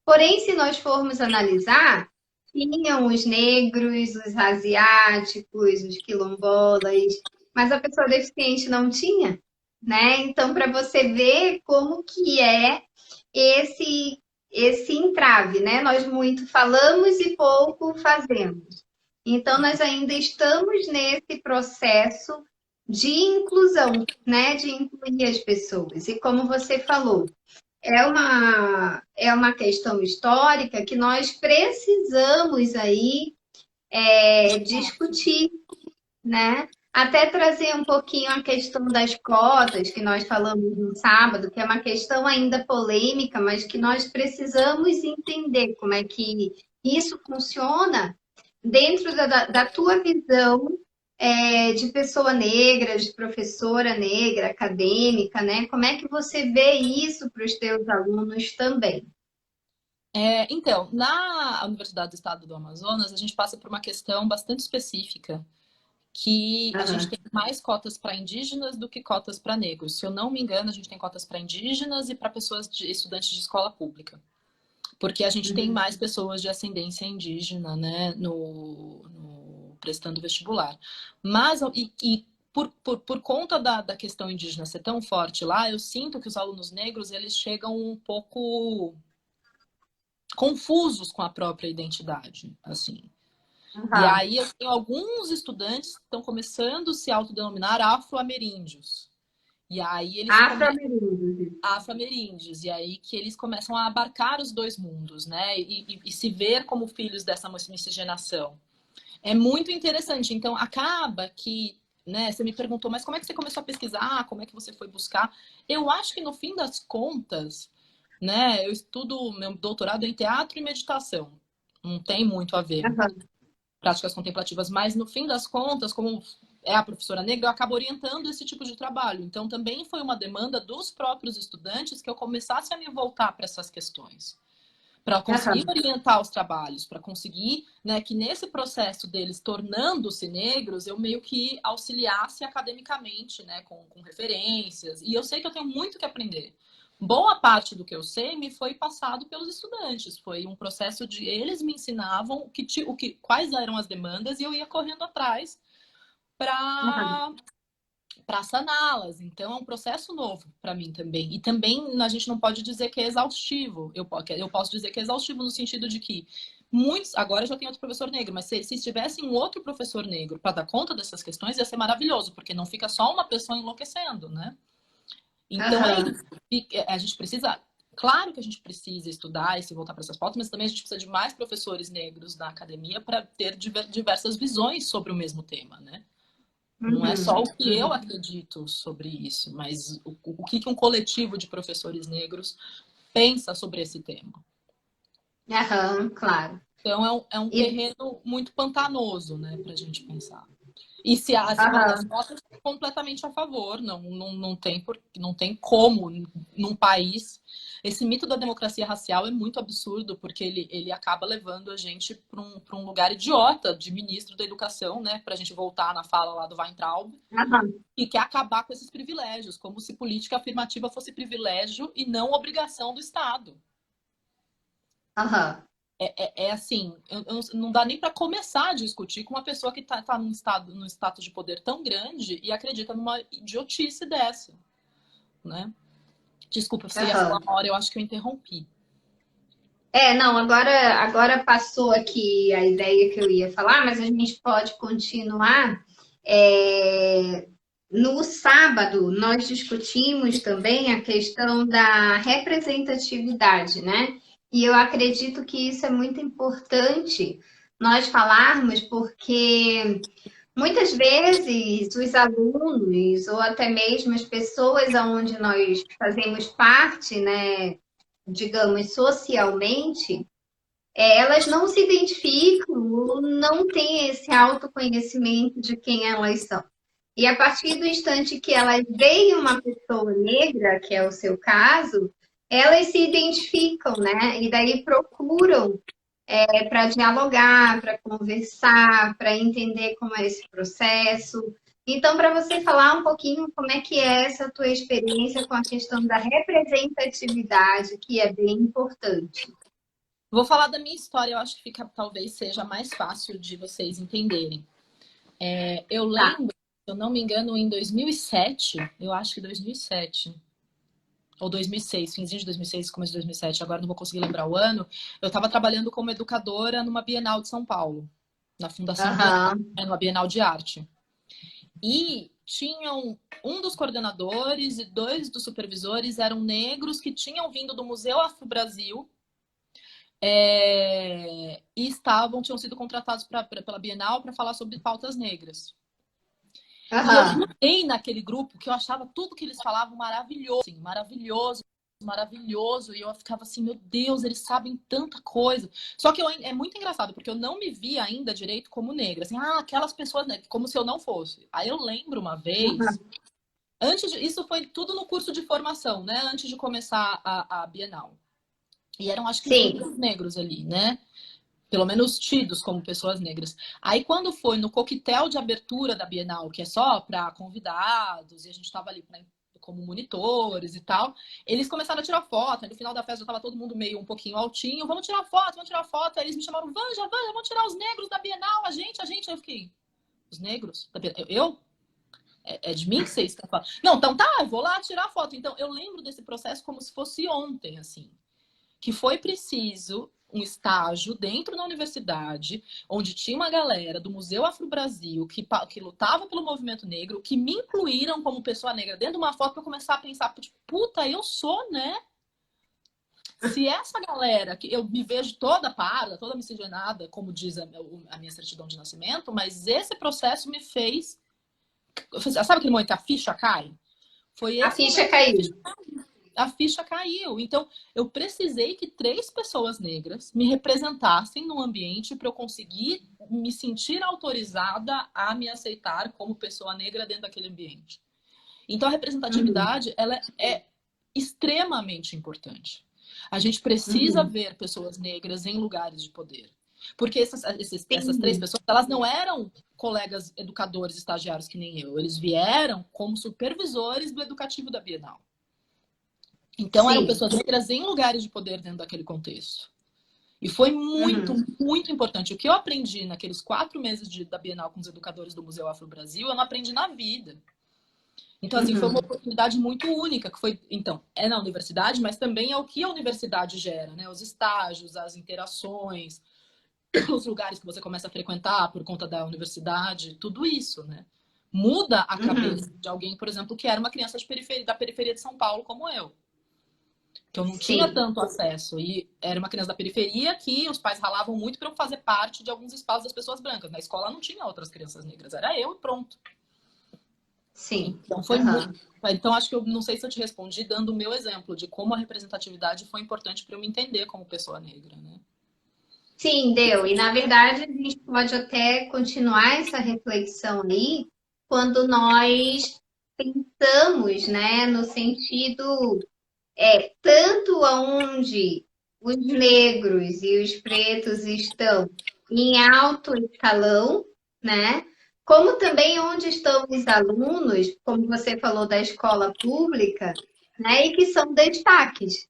Speaker 1: Porém, se nós formos analisar, tinham os negros, os asiáticos, os quilombolas, mas a pessoa deficiente não tinha, né? Então, para você ver como que é esse entrave, né? Nós muito falamos e pouco fazemos. Então, nós ainda estamos nesse processo de inclusão, né? De incluir as pessoas. E como você falou, é uma questão histórica que nós precisamos aí discutir, né? Até trazer um pouquinho a questão das cotas que nós falamos no sábado, que é uma questão ainda polêmica, mas que nós precisamos entender como é que isso funciona dentro da tua visão de pessoa negra, de professora negra, acadêmica, né? Como é que você vê isso para os teus alunos também?
Speaker 2: Então, na Universidade do Estado do Amazonas, a gente passa por uma questão bastante específica, que a gente
Speaker 1: Aham,
Speaker 2: tem mais cotas para indígenas do que cotas para negros. Se eu não me engano, a gente tem cotas para indígenas e para estudantes de escola pública. Porque a gente tem
Speaker 1: uhum,
Speaker 2: mais pessoas de ascendência indígena, né, prestando vestibular. Mas, por conta da questão indígena ser tão forte lá, eu sinto que os alunos negros, eles chegam um pouco confusos com a própria identidade, assim. E
Speaker 1: aham.
Speaker 2: aí eu tenho alguns estudantes que estão começando a se autodenominar afro-ameríndios. E aí eles começam
Speaker 1: Afro-ameríndios.
Speaker 2: afro-ameríndios, e aí que eles começam a abarcar os dois mundos, né? E se ver como filhos dessa miscigenação. É muito interessante. Então, acaba que, né, você me perguntou, mas como é que você começou a pesquisar? Como é que você foi buscar? Eu acho que no fim das contas, né, eu estudo meu doutorado em teatro e meditação. Não tem muito a ver
Speaker 1: Aham,
Speaker 2: práticas contemplativas, mas no fim das contas, como é a professora negra, eu acabo orientando esse tipo de trabalho. Então, também foi uma demanda dos próprios estudantes que eu começasse a me voltar para essas questões, para conseguir
Speaker 1: aham,
Speaker 2: orientar os trabalhos, para conseguir, né, que nesse processo deles tornando-se negros, eu meio que auxiliasse academicamente, né, com referências. E eu sei que eu tenho muito que aprender. Boa parte do que eu sei me foi passado pelos estudantes. Foi um processo de eles me ensinavam quais eram as demandas e eu ia correndo atrás
Speaker 1: aham,
Speaker 2: para saná-las. Então, é um processo novo para mim também. E também a gente não pode dizer que é exaustivo. Eu posso dizer que é exaustivo no sentido de que muitos. Agora já tem outro professor negro, mas se tivesse um outro professor negro para dar conta dessas questões, ia ser maravilhoso, porque não fica só uma pessoa enlouquecendo, né? Então, é
Speaker 1: aham.
Speaker 2: isso. A gente precisa. Claro que a gente precisa estudar e se voltar para essas pautas, mas também a gente precisa de mais professores negros na academia para ter diversas visões sobre o mesmo tema, né? Não é só
Speaker 1: Uhum,
Speaker 2: o que eu
Speaker 1: uhum.
Speaker 2: acredito sobre isso, mas o que um coletivo de professores negros pensa sobre esse tema.
Speaker 1: Aham, claro.
Speaker 2: Então, é um
Speaker 1: E,
Speaker 2: terreno muito pantanoso, né, para a gente pensar. Se falar das
Speaker 1: aham,
Speaker 2: cotas, completamente a favor. Não tem como num país. Esse mito da democracia racial é muito absurdo, porque ele acaba levando a gente para um lugar idiota de ministro da educação, né? Para a gente voltar na fala lá do Weintraub,
Speaker 1: aham,
Speaker 2: e quer acabar com esses privilégios, como se política afirmativa fosse privilégio e não obrigação do Estado.
Speaker 1: aham.
Speaker 2: É assim, não dá nem para começar a discutir com uma pessoa que está num status de poder tão grande e acredita numa idiotice dessa, né? Desculpa, você ia falar
Speaker 1: Aham.
Speaker 2: uma hora, eu acho que eu interrompi.
Speaker 1: Não, agora passou aqui a ideia que eu ia falar, mas a gente pode continuar. É, no sábado, nós discutimos também a questão da representatividade, né? E eu acredito que isso é muito importante nós falarmos, porque muitas vezes os alunos, ou até mesmo as pessoas onde nós fazemos parte, né? Digamos, socialmente, elas não se identificam ou não têm esse autoconhecimento de quem elas são. E a partir do instante que elas veem uma pessoa negra, que é o seu caso, elas se identificam, né? E daí procuram para dialogar, para conversar, para entender como é esse processo. Então, para você falar um pouquinho como é que é essa tua experiência com a questão da representatividade, que é bem importante.
Speaker 2: Vou falar da minha história, eu acho que talvez seja mais fácil de vocês entenderem. Eu
Speaker 1: Tá.
Speaker 2: lembro, se eu não me engano, em 2007, eu acho que 2007, ou 2006, finzinho de 2006, começo de 2007, agora não vou conseguir lembrar o ano, eu estava trabalhando como educadora numa Bienal de São Paulo, na Fundação Bienal,
Speaker 1: Aham.
Speaker 2: numa Bienal de Arte. E tinham um dos coordenadores e dois dos supervisores eram negros que tinham vindo do Museu Afro Brasil e tinham sido contratados pela Bienal para falar sobre pautas negras. E eu
Speaker 1: Aham.
Speaker 2: entrei naquele grupo que eu achava tudo que eles falavam maravilhoso, assim, maravilhoso, maravilhoso. E eu ficava assim, meu Deus, eles sabem tanta coisa. Só que é muito engraçado, porque eu não me via ainda direito como negra. Assim, aquelas pessoas, né, como se eu não fosse. Aí eu lembro uma vez,
Speaker 1: Aham.
Speaker 2: isso foi tudo no curso de formação, né? Antes de começar a Bienal. E eram, acho que, os
Speaker 1: Sim.
Speaker 2: únicos negros ali, né? Pelo menos tidos como pessoas negras. Aí, quando foi no coquetel de abertura da Bienal, que é só para convidados, e a gente estava ali como monitores e tal, eles começaram a tirar foto. Aí, no final da festa, já estava todo mundo meio um pouquinho altinho. Vamos tirar foto, vamos tirar foto. Aí eles me chamaram, Vanja, Vanja, vamos tirar os negros da Bienal, a gente. Aí eu fiquei, os negros? Da Bienal? Eu? É de mim que vocês estão falando? Não, então tá, eu vou lá tirar foto. Então, eu lembro desse processo como se fosse ontem, assim, que foi preciso um estágio dentro da universidade, onde tinha uma galera do Museu Afro-Brasil que lutava pelo movimento negro, que me incluíram como pessoa negra dentro de uma foto para eu começar a pensar, tipo, puta, eu sou, né? Se essa galera, que eu me vejo toda parda, toda miscigenada, como diz a minha certidão de nascimento, mas esse processo me fez. Sabe aquele momento que a ficha cai? Foi
Speaker 1: A
Speaker 2: esse
Speaker 1: ficha
Speaker 2: momento que
Speaker 1: caiu.
Speaker 2: a ficha caiu. Então, eu precisei que 3 pessoas negras me representassem no ambiente para eu conseguir me sentir autorizada a me aceitar como pessoa negra dentro daquele ambiente. Então, a
Speaker 1: Uhum.
Speaker 2: representatividade, ela é extremamente importante. A gente precisa
Speaker 1: Uhum.
Speaker 2: ver pessoas negras em lugares de poder. Porque essas 3
Speaker 1: Sim.
Speaker 2: pessoas, elas não eram colegas educadores, estagiários que nem eu. Eles vieram como supervisores do educativo da Bienal. Então, eram
Speaker 1: Sim.
Speaker 2: pessoas negras em lugares de poder dentro daquele contexto. E foi muito,
Speaker 1: Uhum.
Speaker 2: muito importante. O que eu aprendi naqueles 4 meses da Bienal com os educadores do Museu Afro-Brasil, eu não aprendi na vida. Então, assim, foi uma
Speaker 1: Uhum.
Speaker 2: oportunidade muito única, que foi, então, é na universidade, mas também é o que a universidade gera, né? Os estágios, as interações, os lugares que você começa a frequentar por conta da universidade, tudo isso, né? Muda a cabeça
Speaker 1: Uhum.
Speaker 2: de alguém, por exemplo, que era uma criança da periferia de São Paulo, como eu. Que eu não tinha
Speaker 1: Sim.
Speaker 2: tanto acesso. E era uma criança da periferia que os pais ralavam muito para eu fazer parte de alguns espaços das pessoas brancas. Na escola não tinha outras crianças negras, era eu e pronto.
Speaker 1: Sim.
Speaker 2: Então foi muito.
Speaker 1: Aham.
Speaker 2: Então acho que eu não sei se eu te respondi dando o meu exemplo de como a representatividade foi importante para eu me entender como pessoa negra, né?
Speaker 1: Sim, deu. E na verdade a gente pode até continuar essa reflexão aí quando nós pensamos, né, no sentido tanto aonde os negros e os pretos estão em alto escalão, né? Como também onde estão os alunos, como você falou da escola pública, né? E que são destaques,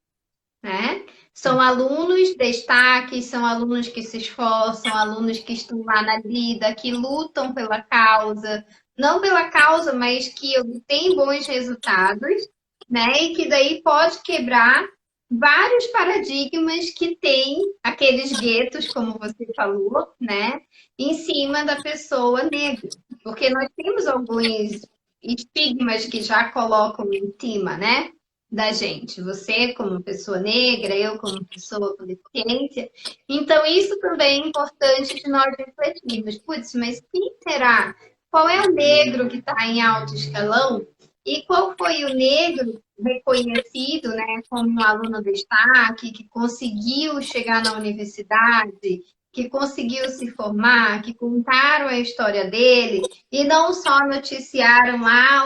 Speaker 1: né? São
Speaker 2: Sim.
Speaker 1: alunos destaques, são alunos que se esforçam, alunos que estão lá na vida, que lutam pela causa, não pela causa, mas que obtêm bons resultados, né? E que daí pode quebrar vários paradigmas que tem aqueles guetos, como você falou, né? Em cima da pessoa negra. Porque nós temos alguns estigmas que já colocam em cima, né? Da gente. Você como pessoa negra, eu como pessoa com deficiência. Então, isso também é importante de nós refletirmos. Putz, mas quem será? Qual é o negro que está em alto escalão? E qual foi o negro reconhecido, né, como um aluno destaque, que conseguiu chegar na universidade, que conseguiu se formar, que contaram a história dele e não só noticiaram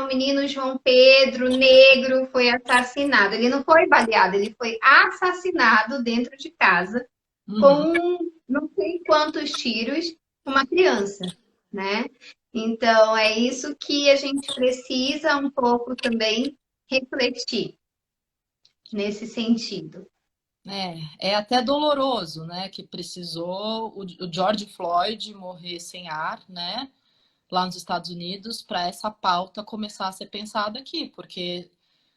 Speaker 1: o menino João Pedro, negro, foi assassinado. Ele não foi baleado, ele foi assassinado dentro de casa
Speaker 2: Uhum.
Speaker 1: com não sei quantos tiros, uma criança, né? Então, é isso que a gente precisa um pouco também refletir nesse sentido.
Speaker 2: É até doloroso, né? Que precisou o George Floyd morrer sem ar, né? Lá nos Estados Unidos, para essa pauta começar a ser pensada aqui, porque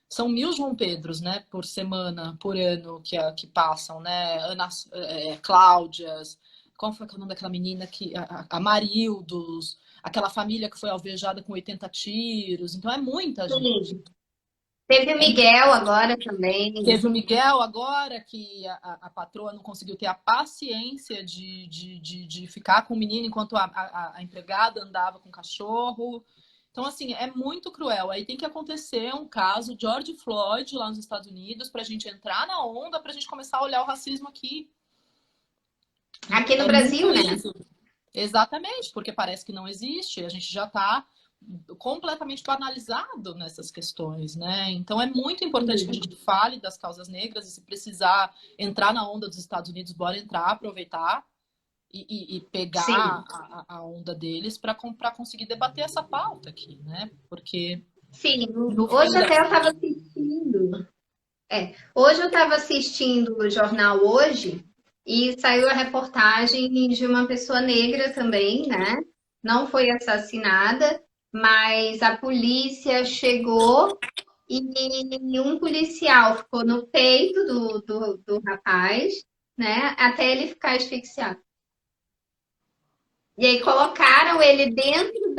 Speaker 2: são 1000 João Pedros, né, por semana, por ano que passam, né? Cláudias, qual foi o nome daquela menina que a Marildos, aquela família que foi alvejada com 80 tiros. Então é muita gente.
Speaker 1: Sim. Teve o
Speaker 2: É
Speaker 1: Miguel agora também.
Speaker 2: Teve o Miguel agora, que a patroa não conseguiu ter a paciência de ficar com o menino enquanto a empregada andava com o cachorro. Então, assim, é muito cruel. Aí tem que acontecer um caso George Floyd lá nos Estados Unidos para a gente entrar na onda, para a gente começar a olhar o racismo aqui.
Speaker 1: Aqui no
Speaker 2: É muito
Speaker 1: Brasil, né?
Speaker 2: isso. Exatamente, porque parece que não existe. A gente já está completamente banalizado nessas questões, né? Então é muito importante que a gente fale das causas negras e se precisar entrar na onda dos Estados Unidos, bora entrar, aproveitar e pegar
Speaker 1: Sim,
Speaker 2: a onda deles para conseguir debater essa pauta aqui, né? Porque
Speaker 1: sim.
Speaker 2: no fim
Speaker 1: Hoje até eu
Speaker 2: das
Speaker 1: estava assistindo. Hoje eu estava assistindo o jornal Hoje e saiu a reportagem de uma pessoa negra também, né? Não foi assassinada, mas a polícia chegou e um policial ficou no peito do rapaz, né? Até ele ficar asfixiado. E aí colocaram ele dentro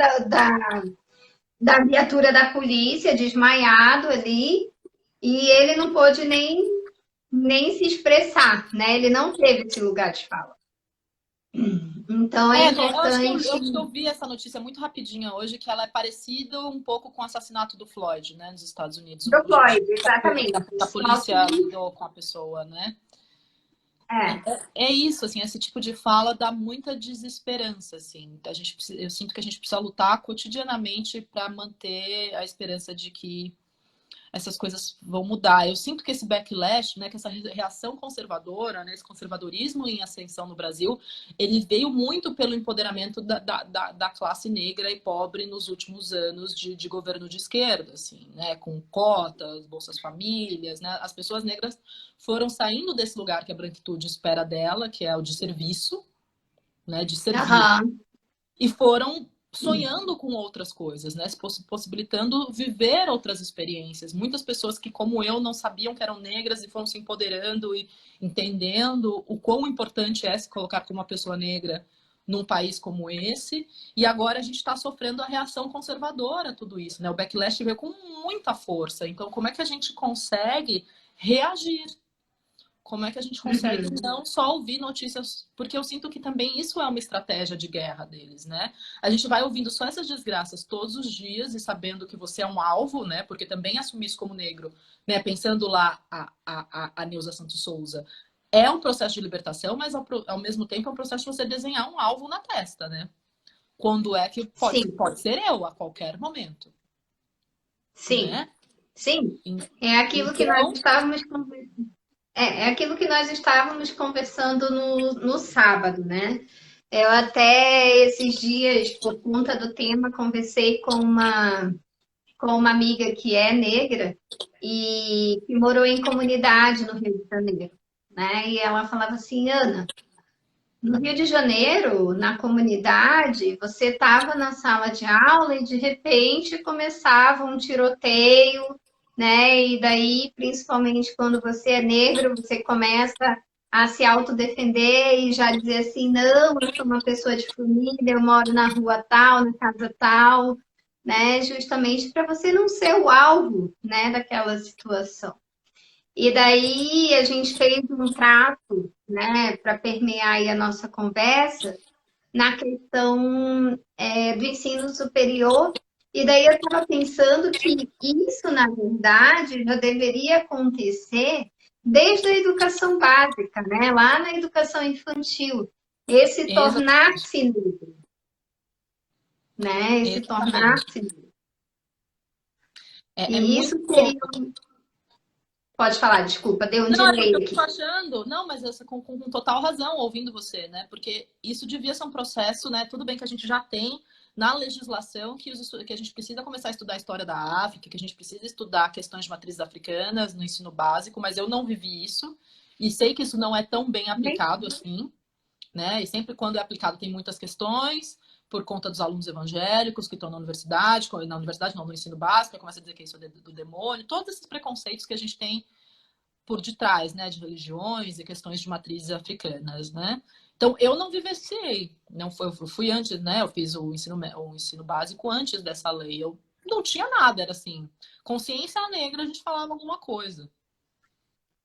Speaker 1: da viatura da polícia, desmaiado ali, e ele não pôde nem se expressar, né? Ele não teve esse lugar de fala. Então é
Speaker 2: né,
Speaker 1: importante.
Speaker 2: eu acho que eu vi essa notícia muito rapidinha hoje, que ela é parecida um pouco com o assassinato do Floyd, né, nos Estados Unidos,
Speaker 1: Do
Speaker 2: o jeito
Speaker 1: Floyd, exatamente.
Speaker 2: que a
Speaker 1: Só
Speaker 2: polícia
Speaker 1: que
Speaker 2: lidou com a pessoa, né?
Speaker 1: é,
Speaker 2: É isso, assim, esse tipo de fala dá muita desesperança, assim. Eu sinto que a gente precisa lutar cotidianamente para manter a esperança de que essas coisas vão mudar. Eu sinto que esse backlash, né, que essa reação conservadora, né, esse conservadorismo em ascensão no Brasil, ele veio muito pelo empoderamento da classe negra e pobre nos últimos anos de governo de esquerda, assim, né, com cotas, bolsas famílias, né, as pessoas negras foram saindo desse lugar que a branquitude espera dela, que é o de serviço, né, de servir,
Speaker 1: aham,
Speaker 2: e foram sonhando com outras coisas, né? Se possibilitando viver outras experiências. Muitas pessoas que, como eu, não sabiam que eram negras e foram se empoderando e entendendo o quão importante é se colocar como uma pessoa negra num país como esse. E agora a gente está sofrendo a reação conservadora a tudo isso, né? O backlash veio com muita força. Então, como é que a gente consegue reagir? Como é que a gente consegue
Speaker 1: uhum,
Speaker 2: não só ouvir notícias? Porque eu sinto que também isso é uma estratégia de guerra deles, né? A gente vai ouvindo só essas desgraças todos os dias e sabendo que você é um alvo, né? Porque também assumir isso como negro, né? Pensando lá a Neuza Santos Souza, é um processo de libertação, mas ao mesmo tempo é um processo de você desenhar um alvo na testa, né? Quando é que
Speaker 1: sim,
Speaker 2: pode ser eu a qualquer momento,
Speaker 1: sim,
Speaker 2: né?
Speaker 1: sim. É aquilo que nós
Speaker 2: Então,
Speaker 1: estávamos é aquilo que nós estávamos conversando no sábado, né? Eu até esses dias, por conta do tema, conversei com uma amiga que é negra e que morou em comunidade no Rio de Janeiro, né? E ela falava assim, Ana, no Rio de Janeiro, na comunidade, você estava na sala de aula e de repente começava um tiroteio, né? E daí, principalmente quando você é negro, você começa a se autodefender e já dizer assim, não, eu sou uma pessoa de família, eu moro na rua tal, na casa tal, né? Justamente para você não ser o alvo, né, daquela situação. E daí a gente fez um trato, né, para permear aí a nossa conversa na questão do ensino superior. E daí eu estava pensando que isso, na verdade, já deveria acontecer desde a educação básica, né? Lá na educação infantil. Esse
Speaker 2: exatamente.
Speaker 1: tornar-se negro, né? Esse
Speaker 2: Exatamente.
Speaker 1: tornar-se negro.
Speaker 2: É
Speaker 1: E isso
Speaker 2: muito
Speaker 1: seria.
Speaker 2: louco.
Speaker 1: Pode falar, desculpa, deu um
Speaker 2: Não, é porque
Speaker 1: delay
Speaker 2: eu tô
Speaker 1: aqui.
Speaker 2: achando, não, mas essa, com total razão, ouvindo você, né? Porque isso devia ser um processo, né? Tudo bem que a gente já tem na legislação que a gente precisa começar a estudar a história da África, que a gente precisa estudar questões de matrizes africanas no ensino básico, mas eu não vivi isso e sei que isso não é tão bem aplicado assim, né? E sempre quando é aplicado tem muitas questões por conta dos alunos evangélicos que estão na universidade não, no ensino básico, começa a dizer que isso é do demônio, todos esses preconceitos que a gente tem por detrás, né, de religiões e questões de matrizes africanas, né? Então, eu não vivenciei, não foi, eu fui antes, né? Eu fiz o ensino básico antes dessa lei. Eu não tinha nada, era assim, consciência negra, a gente falava alguma coisa.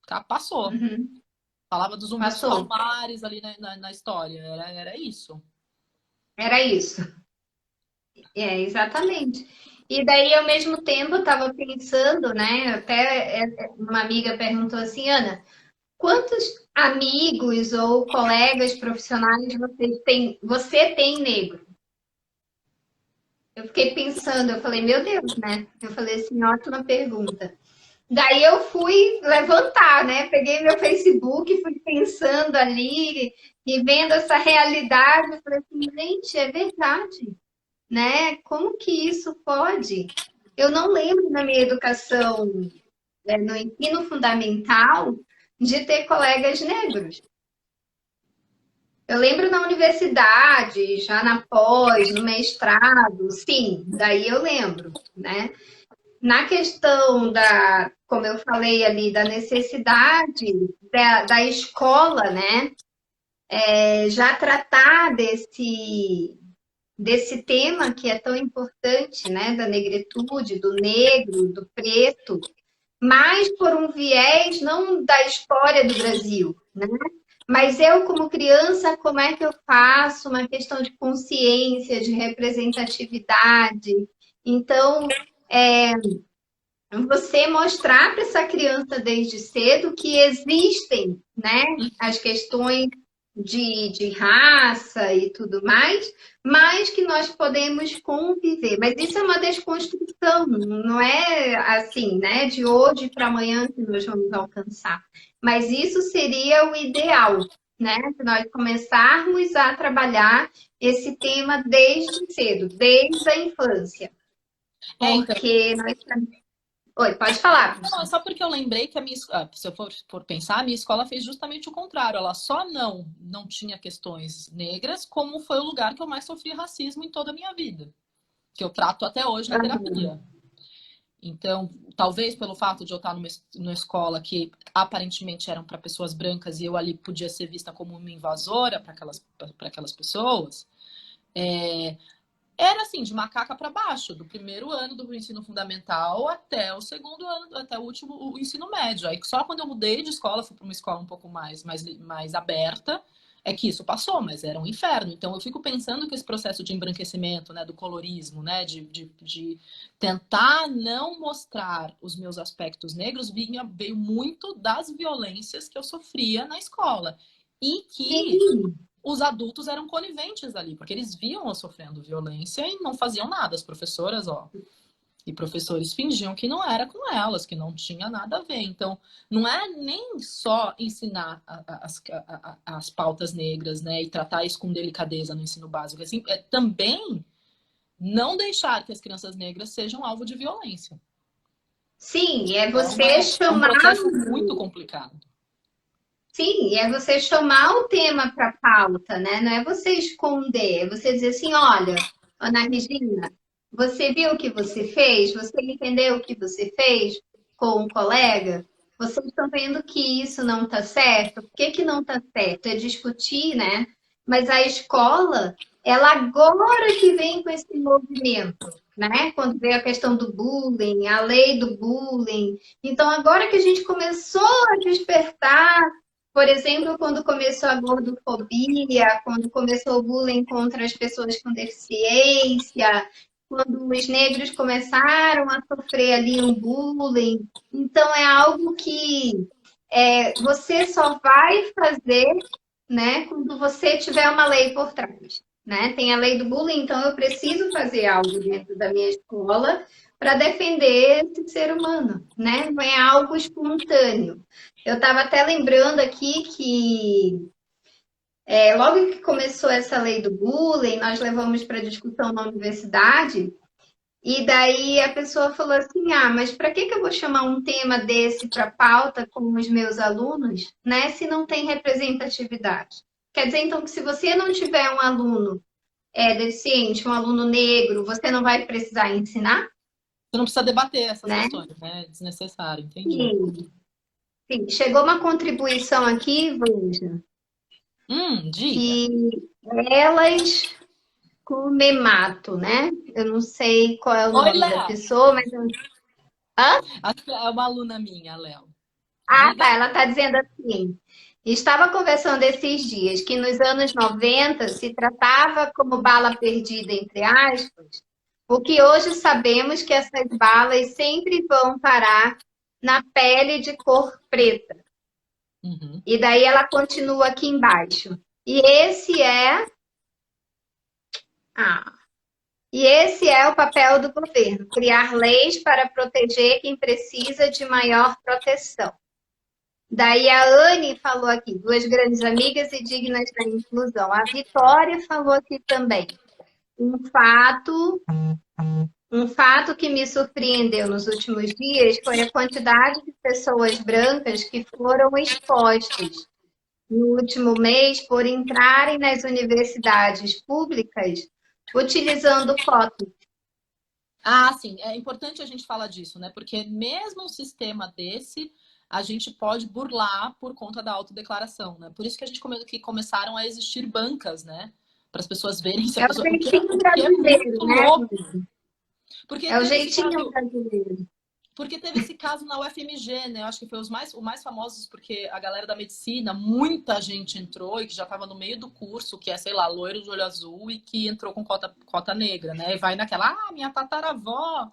Speaker 2: Tá, passou.
Speaker 1: Uhum.
Speaker 2: Falava dos zumbis dos
Speaker 1: Passou.
Speaker 2: palmares ali na história. Era isso.
Speaker 1: Era isso. Exatamente. E daí, ao mesmo tempo, eu estava pensando, né? Uma amiga perguntou assim, Ana, quantos amigos ou colegas profissionais você tem negro? Eu fiquei pensando, eu falei, meu Deus, né? Eu falei assim, ótima pergunta. Daí eu fui levantar, né? Peguei meu Facebook, fui pensando ali e vendo essa realidade, eu falei assim, gente, é verdade, né? Como que isso pode? Eu não lembro na minha educação, no ensino fundamental, de ter colegas negros. Eu lembro na universidade, já na pós, no mestrado, sim, daí eu lembro, né? Na questão da, como eu falei ali, da necessidade da escola, né? Já tratar desse tema que é tão importante, né? Da negritude, do negro, do preto, mas por um viés não da história do Brasil, né? Mas eu, como criança, como é que eu faço uma questão de consciência, de representatividade? Então, você mostrar para essa criança desde cedo que existem, né, as questões de raça e tudo mais, mas que nós podemos conviver. Mas isso é uma desconstrução, não é assim, né, de hoje para amanhã que nós vamos alcançar. Mas isso seria o ideal, né, se nós começarmos a trabalhar esse tema desde cedo, desde a infância.
Speaker 2: Então,
Speaker 1: Porque nós... Oi, pode falar,
Speaker 2: não, é
Speaker 1: professor.
Speaker 2: só porque eu lembrei que a minha, se eu for pensar, a minha escola fez justamente o contrário. Ela só não tinha questões negras, como foi o lugar que eu mais sofri racismo em toda a minha vida, que eu trato até hoje na terapia. Então, talvez pelo fato de eu estar numa escola que aparentemente eram para pessoas brancas e eu ali podia ser vista como uma invasora para aquelas pessoas, era assim, de macaca para baixo, do primeiro ano do ensino fundamental até o segundo ano, até o último o ensino médio. Aí só quando eu mudei de escola, fui para uma escola um pouco mais aberta, é que isso passou, mas era um inferno. Então eu fico pensando que esse processo de embranquecimento, né, do colorismo, né, de tentar não mostrar os meus aspectos negros, veio muito das violências que eu sofria na escola. E que
Speaker 1: Sim,
Speaker 2: os adultos eram coniventes ali, porque eles viam eu sofrendo violência e não faziam nada. As professoras, ó, e professores fingiam que não era com elas, que não tinha nada a ver. Então, não é nem só ensinar as pautas negras, né, e tratar isso com delicadeza no ensino básico, assim, é também não deixar que as crianças negras sejam alvo de violência.
Speaker 1: sim, é
Speaker 2: É,
Speaker 1: você
Speaker 2: é um
Speaker 1: chamar,
Speaker 2: processo muito complicado.
Speaker 1: sim, é você chamar o tema para pauta, né? Não é você esconder, é você dizer assim, olha, Ana Regina, você viu o que você fez? Você entendeu o que você fez com um colega? Vocês estão vendo que isso não está certo? Por que que não está certo? É discutir, né? Mas a escola, ela agora que vem com esse movimento, né? Quando veio a questão do bullying, a lei do bullying. Então, agora que a gente começou a despertar, por exemplo, quando começou a gordofobia, quando começou o bullying contra as pessoas com deficiência, quando os negros começaram a sofrer ali um bullying. Então, é algo que você só vai fazer, né, quando você tiver uma lei por trás. Né? Tem a lei do bullying, então eu preciso fazer algo dentro da minha escola para defender esse ser humano, né? Não é algo espontâneo. Eu estava até lembrando aqui que logo que começou essa lei do bullying, nós levamos para discussão na universidade, e daí a pessoa falou assim: ah, mas para que eu vou chamar um tema desse para pauta com os meus alunos, né, se não tem representatividade? Quer dizer, então, que se você não tiver um aluno deficiente, um aluno negro, você não vai precisar ensinar,
Speaker 2: Você não precisa debater essas
Speaker 1: né?
Speaker 2: questões, né? É desnecessário, entendi.
Speaker 1: Sim, sim. Chegou uma contribuição aqui, Vanja,
Speaker 2: Diga.
Speaker 1: que elas com memato, né? Eu não sei qual é o
Speaker 2: Oi,
Speaker 1: nome da
Speaker 2: Léo.
Speaker 1: pessoa, mas... Hã?
Speaker 2: Acho que é uma aluna minha, Léo.
Speaker 1: Ah,
Speaker 2: Diga.
Speaker 1: tá. Ela está dizendo assim. Estava conversando esses dias que nos anos 90 se tratava como bala perdida, entre aspas, o que hoje sabemos que essas balas sempre vão parar na pele de cor preta.
Speaker 2: Uhum.
Speaker 1: E daí ela continua aqui embaixo. E esse é. Ah, e esse é o papel do governo: criar leis para proteger quem precisa de maior proteção. Daí a Anne falou aqui, duas grandes amigas e dignas da inclusão. A Vitória falou aqui também. Um fato, um fato que me surpreendeu nos últimos dias foi a quantidade de pessoas brancas que foram expostas no último mês por entrarem nas universidades públicas utilizando cotas.
Speaker 2: Ah, sim, é importante a gente falar disso, né? Porque mesmo um sistema desse, a gente pode burlar por conta da autodeclaração, né? Por isso que a gente que começaram a existir bancas, né? Para as pessoas verem se a
Speaker 1: É o
Speaker 2: pessoa.
Speaker 1: jeitinho
Speaker 2: O que é
Speaker 1: brasileiro,
Speaker 2: muito
Speaker 1: né?
Speaker 2: louco. Porque
Speaker 1: É o
Speaker 2: teve esse
Speaker 1: jeitinho
Speaker 2: caso.
Speaker 1: brasileiro.
Speaker 2: Porque teve esse caso na UFMG, né? Eu acho que foi o mais famosos, porque a galera da medicina, muita gente entrou e que já estava no meio do curso, que é, sei lá, loiro de olho azul e que entrou com cota negra, né? E vai naquela, minha tataravó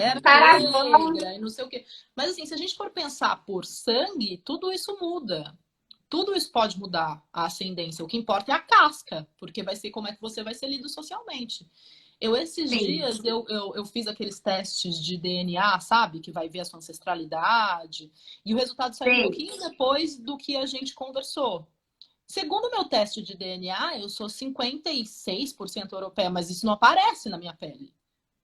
Speaker 2: era
Speaker 1: Taravão.
Speaker 2: negra e não sei o quê. Mas assim, se a gente for pensar por sangue, tudo isso muda. Tudo isso pode mudar a ascendência. O que importa é a casca, porque vai ser como é que você vai ser lido socialmente. Esses
Speaker 1: Sim,
Speaker 2: dias, eu fiz aqueles testes de DNA, sabe? Que vai ver a sua ancestralidade. E o resultado saiu um
Speaker 1: sim.
Speaker 2: pouquinho depois do que a gente conversou. Segundo o meu teste de DNA, eu sou 56% europeia, mas isso não aparece na minha pele.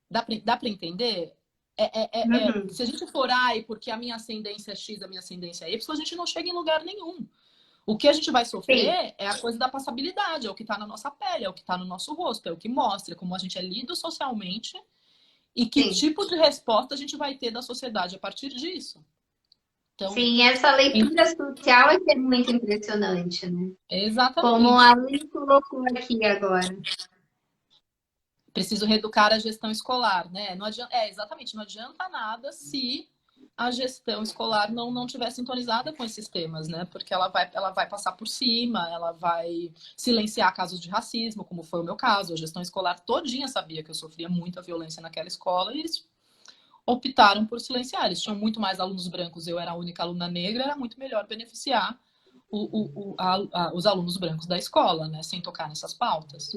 Speaker 2: Dá pra entender?
Speaker 1: Uhum.
Speaker 2: Se a gente for, ai, porque a minha ascendência é X, a minha ascendência é Y, a gente não chega em lugar nenhum. O que a gente vai
Speaker 1: Sim,
Speaker 2: sofrer é a coisa da passabilidade, é o que está na nossa pele, é o que está no nosso rosto, é o que mostra como a gente é lido socialmente e que
Speaker 1: sim.
Speaker 2: tipo de resposta a gente vai ter da sociedade a partir disso. Então,
Speaker 1: Sim, essa leitura social é que é muito impressionante, né? Como
Speaker 2: exatamente.
Speaker 1: a Luísa colocou aqui agora.
Speaker 2: Preciso reeducar a gestão escolar, né? Não adianta, exatamente, não adianta nada se a gestão escolar não tiver sintonizada com esses temas, né? Porque ela vai passar por cima, ela vai silenciar casos de racismo, como foi o meu caso. A gestão escolar todinha sabia que eu sofria muita violência naquela escola e eles optaram por silenciar. Eles tinham muito mais alunos brancos, eu era a única aluna negra, era muito melhor beneficiar os alunos brancos da escola, né? Sem tocar nessas pautas.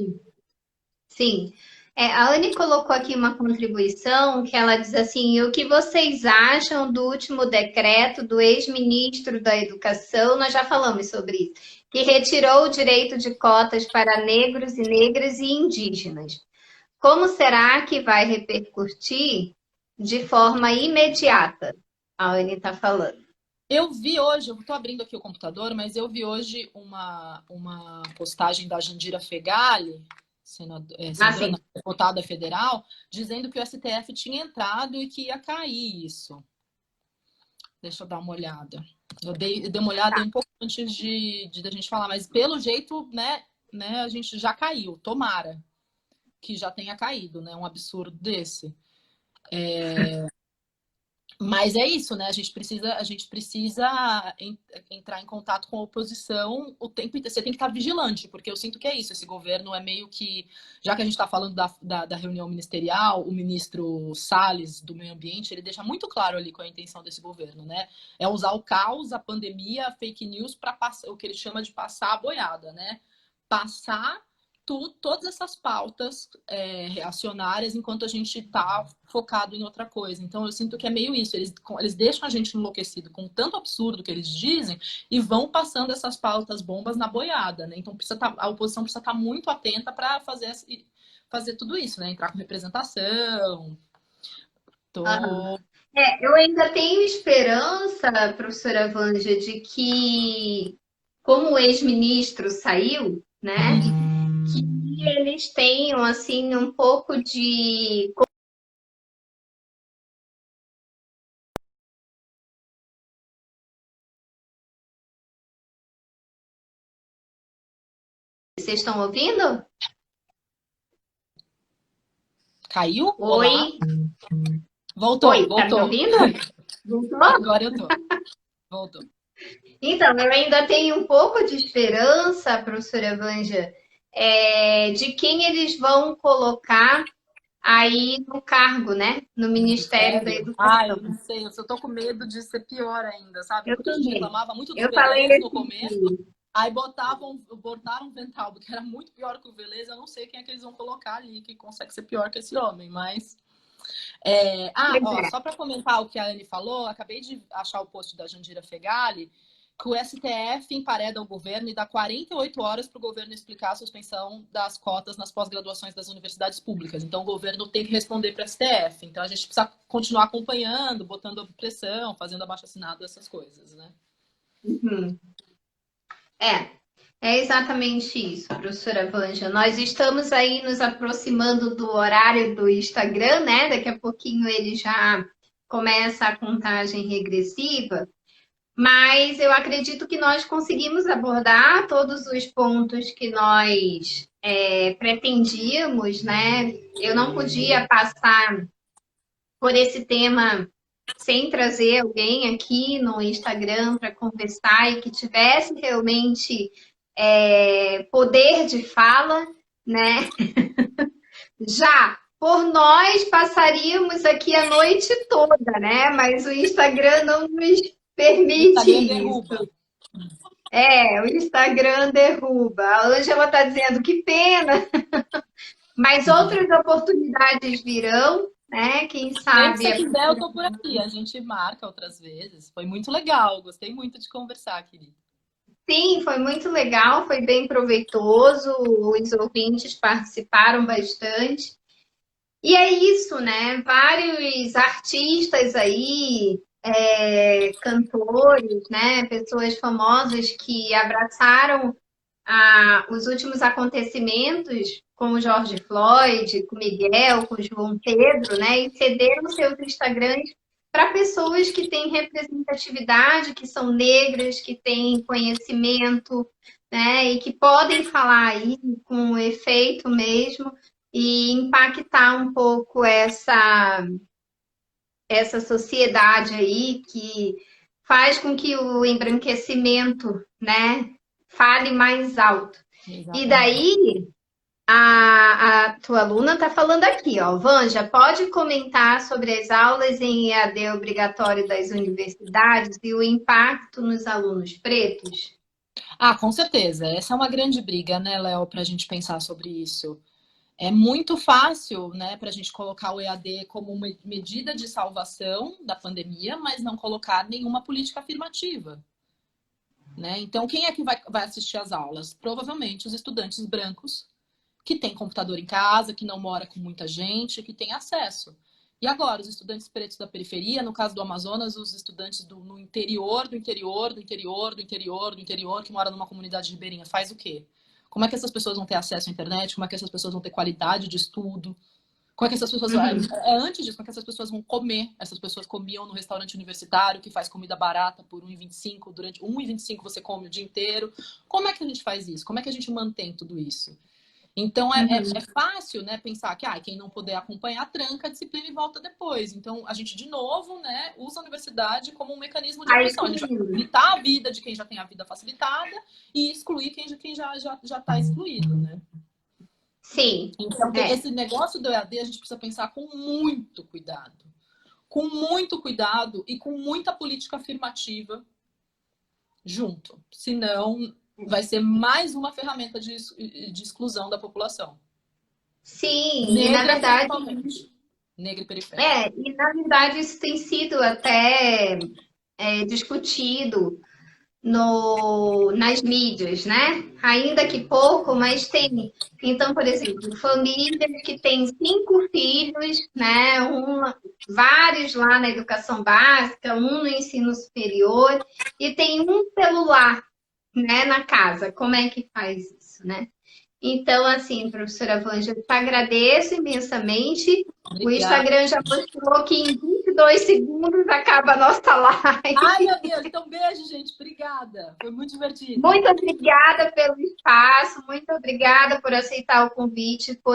Speaker 1: Sim. A Anne colocou aqui uma contribuição que ela diz assim: o que vocês acham do último decreto do ex-ministro da Educação? Nós já falamos sobre isso, que retirou o direito de cotas para negros e negras e indígenas. Como será que vai repercutir de forma imediata? A Anne está falando.
Speaker 2: Eu vi hoje, eu estou abrindo aqui o computador, mas eu vi hoje uma postagem da Jandira Fegali,
Speaker 1: Ah,
Speaker 2: senadora, não,
Speaker 1: sim.
Speaker 2: deputada federal, dizendo que o STF tinha entrado e que ia cair isso. Deixa eu dar uma olhada. Eu dei uma olhada um pouco antes de a gente falar, mas pelo jeito, né, a gente já caiu. Tomara que já tenha caído, né? Um absurdo desse. Mas é isso, né? A gente precisa entrar em contato com a oposição o tempo inteiro. Você tem que estar vigilante, porque eu sinto que é isso. Esse governo é meio que. Já que a gente está falando da reunião ministerial, o ministro Salles, do Meio Ambiente, ele deixa muito claro ali qual é a intenção desse governo, né? É usar o caos, a pandemia, a fake news para passar o que ele chama de passar a boiada, né? Passar todas essas pautas reacionárias enquanto a gente está focado em outra coisa. Então, eu sinto que é meio isso. Eles deixam a gente enlouquecido com tanto absurdo que eles dizem e vão passando essas pautas bombas na boiada, né? Então, a oposição precisa estar muito atenta para fazer tudo isso, né? Entrar com representação.
Speaker 1: Aham.
Speaker 2: Tô...
Speaker 1: Eu ainda tenho esperança, professora Vanja, de que, como o ex-ministro saiu, né, que eles tenham, assim, um pouco de. Vocês estão ouvindo?
Speaker 2: Caiu? Olá?
Speaker 1: Oi?
Speaker 2: Voltou,
Speaker 1: Oi, tá me
Speaker 2: voltou.
Speaker 1: ouvindo? Voltou?
Speaker 2: Agora eu tô. Voltou.
Speaker 1: Então, eu ainda tenho um pouco de esperança, professora Vanja, de quem eles vão colocar aí no cargo, né? No Ministério da
Speaker 2: Sério? Ah,
Speaker 1: Educação.
Speaker 2: eu não sei, eu só tô com medo de ser pior ainda, sabe?
Speaker 1: Eu
Speaker 2: Porque a gente
Speaker 1: também.
Speaker 2: reclamava muito do
Speaker 1: Eu falei
Speaker 2: Velez no começo,
Speaker 1: assim,
Speaker 2: aí botaram um Ventalbo, que era muito pior que o Velez, eu não sei quem é que eles vão colocar ali, que consegue ser pior que esse homem, mas...
Speaker 1: pois
Speaker 2: Ó,
Speaker 1: é.
Speaker 2: só para comentar o que a Anne falou, acabei de achar o post da Jandira Fegali, que o STF empareda o governo e dá 48 horas para o governo explicar a suspensão das cotas nas pós-graduações das universidades públicas. Então, o governo tem que responder para o STF. Então, a gente precisa continuar acompanhando, botando pressão, fazendo abaixo-assinado, essas coisas, né?
Speaker 1: Uhum. É, é exatamente isso, professora Vanja. Nós estamos aí nos aproximando do horário do Instagram, né? Daqui a pouquinho ele já começa a contagem regressiva. Mas eu acredito que nós conseguimos abordar todos os pontos que nós pretendíamos, né? Eu não podia passar por esse tema sem trazer alguém aqui no Instagram para conversar e que tivesse realmente poder de fala, né? Já por nós passaríamos aqui a noite toda, né? Mas o Instagram não nos
Speaker 2: O
Speaker 1: permite
Speaker 2: Instagram
Speaker 1: isso.
Speaker 2: derruba.
Speaker 1: O Instagram derruba. A Ângela está dizendo que pena, mas outras oportunidades virão, né? Quem
Speaker 2: Sempre que
Speaker 1: sabe
Speaker 2: você
Speaker 1: a
Speaker 2: quiser, eu
Speaker 1: professora.
Speaker 2: tô por aqui. A gente marca outras vezes. Foi muito legal. Gostei muito de conversar, querida.
Speaker 1: Sim, foi muito legal, foi bem proveitoso, os ouvintes participaram bastante. E é isso, né? Vários artistas aí, cantores, né? Pessoas famosas que abraçaram os últimos acontecimentos com o George Floyd, com o Miguel, com o João Pedro, né? E cederam seus Instagrams para pessoas que têm representatividade, que são negras, que têm conhecimento, né? E que podem falar aí com efeito mesmo e impactar um pouco essa sociedade aí que faz com que o embranquecimento, né, fale mais alto. E
Speaker 2: Exatamente.
Speaker 1: daí, a tua aluna está falando aqui, ó, Vanja, pode comentar sobre as aulas em EAD obrigatório das universidades e o impacto nos alunos pretos?
Speaker 2: Ah, com certeza. Essa é uma grande briga, né, Léo, para a gente pensar sobre isso. É muito fácil, né, para a gente colocar o EAD como uma medida de salvação da pandemia, mas não colocar nenhuma política afirmativa, né? Então, quem é que vai assistir às aulas? Provavelmente os estudantes brancos que têm computador em casa, que não mora com muita gente, que têm acesso. E agora, os estudantes pretos da periferia, no caso do Amazonas, os estudantes no interior, do interior, do interior, do interior, do interior, que mora numa comunidade ribeirinha, faz o quê? Como é que essas pessoas vão ter acesso à internet? Como é que essas pessoas vão ter qualidade de estudo? Como é que essas pessoas.
Speaker 1: Uhum.
Speaker 2: Antes disso, como é que essas pessoas vão comer? Essas pessoas comiam no restaurante universitário, que faz comida barata por 1,25, durante 1,25 você come o dia inteiro. Como é que a gente faz isso? Como é que a gente mantém tudo isso? Então, é
Speaker 1: Uhum.
Speaker 2: fácil, né, pensar que quem não puder acompanhar, tranca a disciplina e volta depois. Então, a gente, de novo, né, usa a universidade como um mecanismo de
Speaker 1: Aí,
Speaker 2: opressão. A gente vai facilitar a vida de quem já tem a vida facilitada e excluir quem já está excluído, né?
Speaker 1: sim,
Speaker 2: Então,
Speaker 1: é.
Speaker 2: esse negócio do EAD, a gente precisa pensar com muito cuidado. Com muito cuidado e com muita política afirmativa junto. Senão, vai ser mais uma ferramenta de exclusão da população.
Speaker 1: Sim, e na
Speaker 2: Negra,
Speaker 1: verdade,
Speaker 2: principalmente. Negra e periférica.
Speaker 1: isso tem sido até discutido nas mídias, né? Ainda que pouco, mas tem. Então, por exemplo, famílias que têm 5 filhos, né? Vários lá na educação básica, um no ensino superior, e tem um celular, né, na casa. Como é que faz isso, né? Então, assim, professora Vanja, eu te agradeço imensamente. O
Speaker 2: Obrigada.
Speaker 1: Instagram já mostrou que em 22 segundos acaba a nossa
Speaker 2: Ai,
Speaker 1: live.
Speaker 2: meu Deus. Então, beijo, gente. Obrigada. Foi muito divertido.
Speaker 1: Muito obrigada pelo espaço, muito obrigada por aceitar o convite, por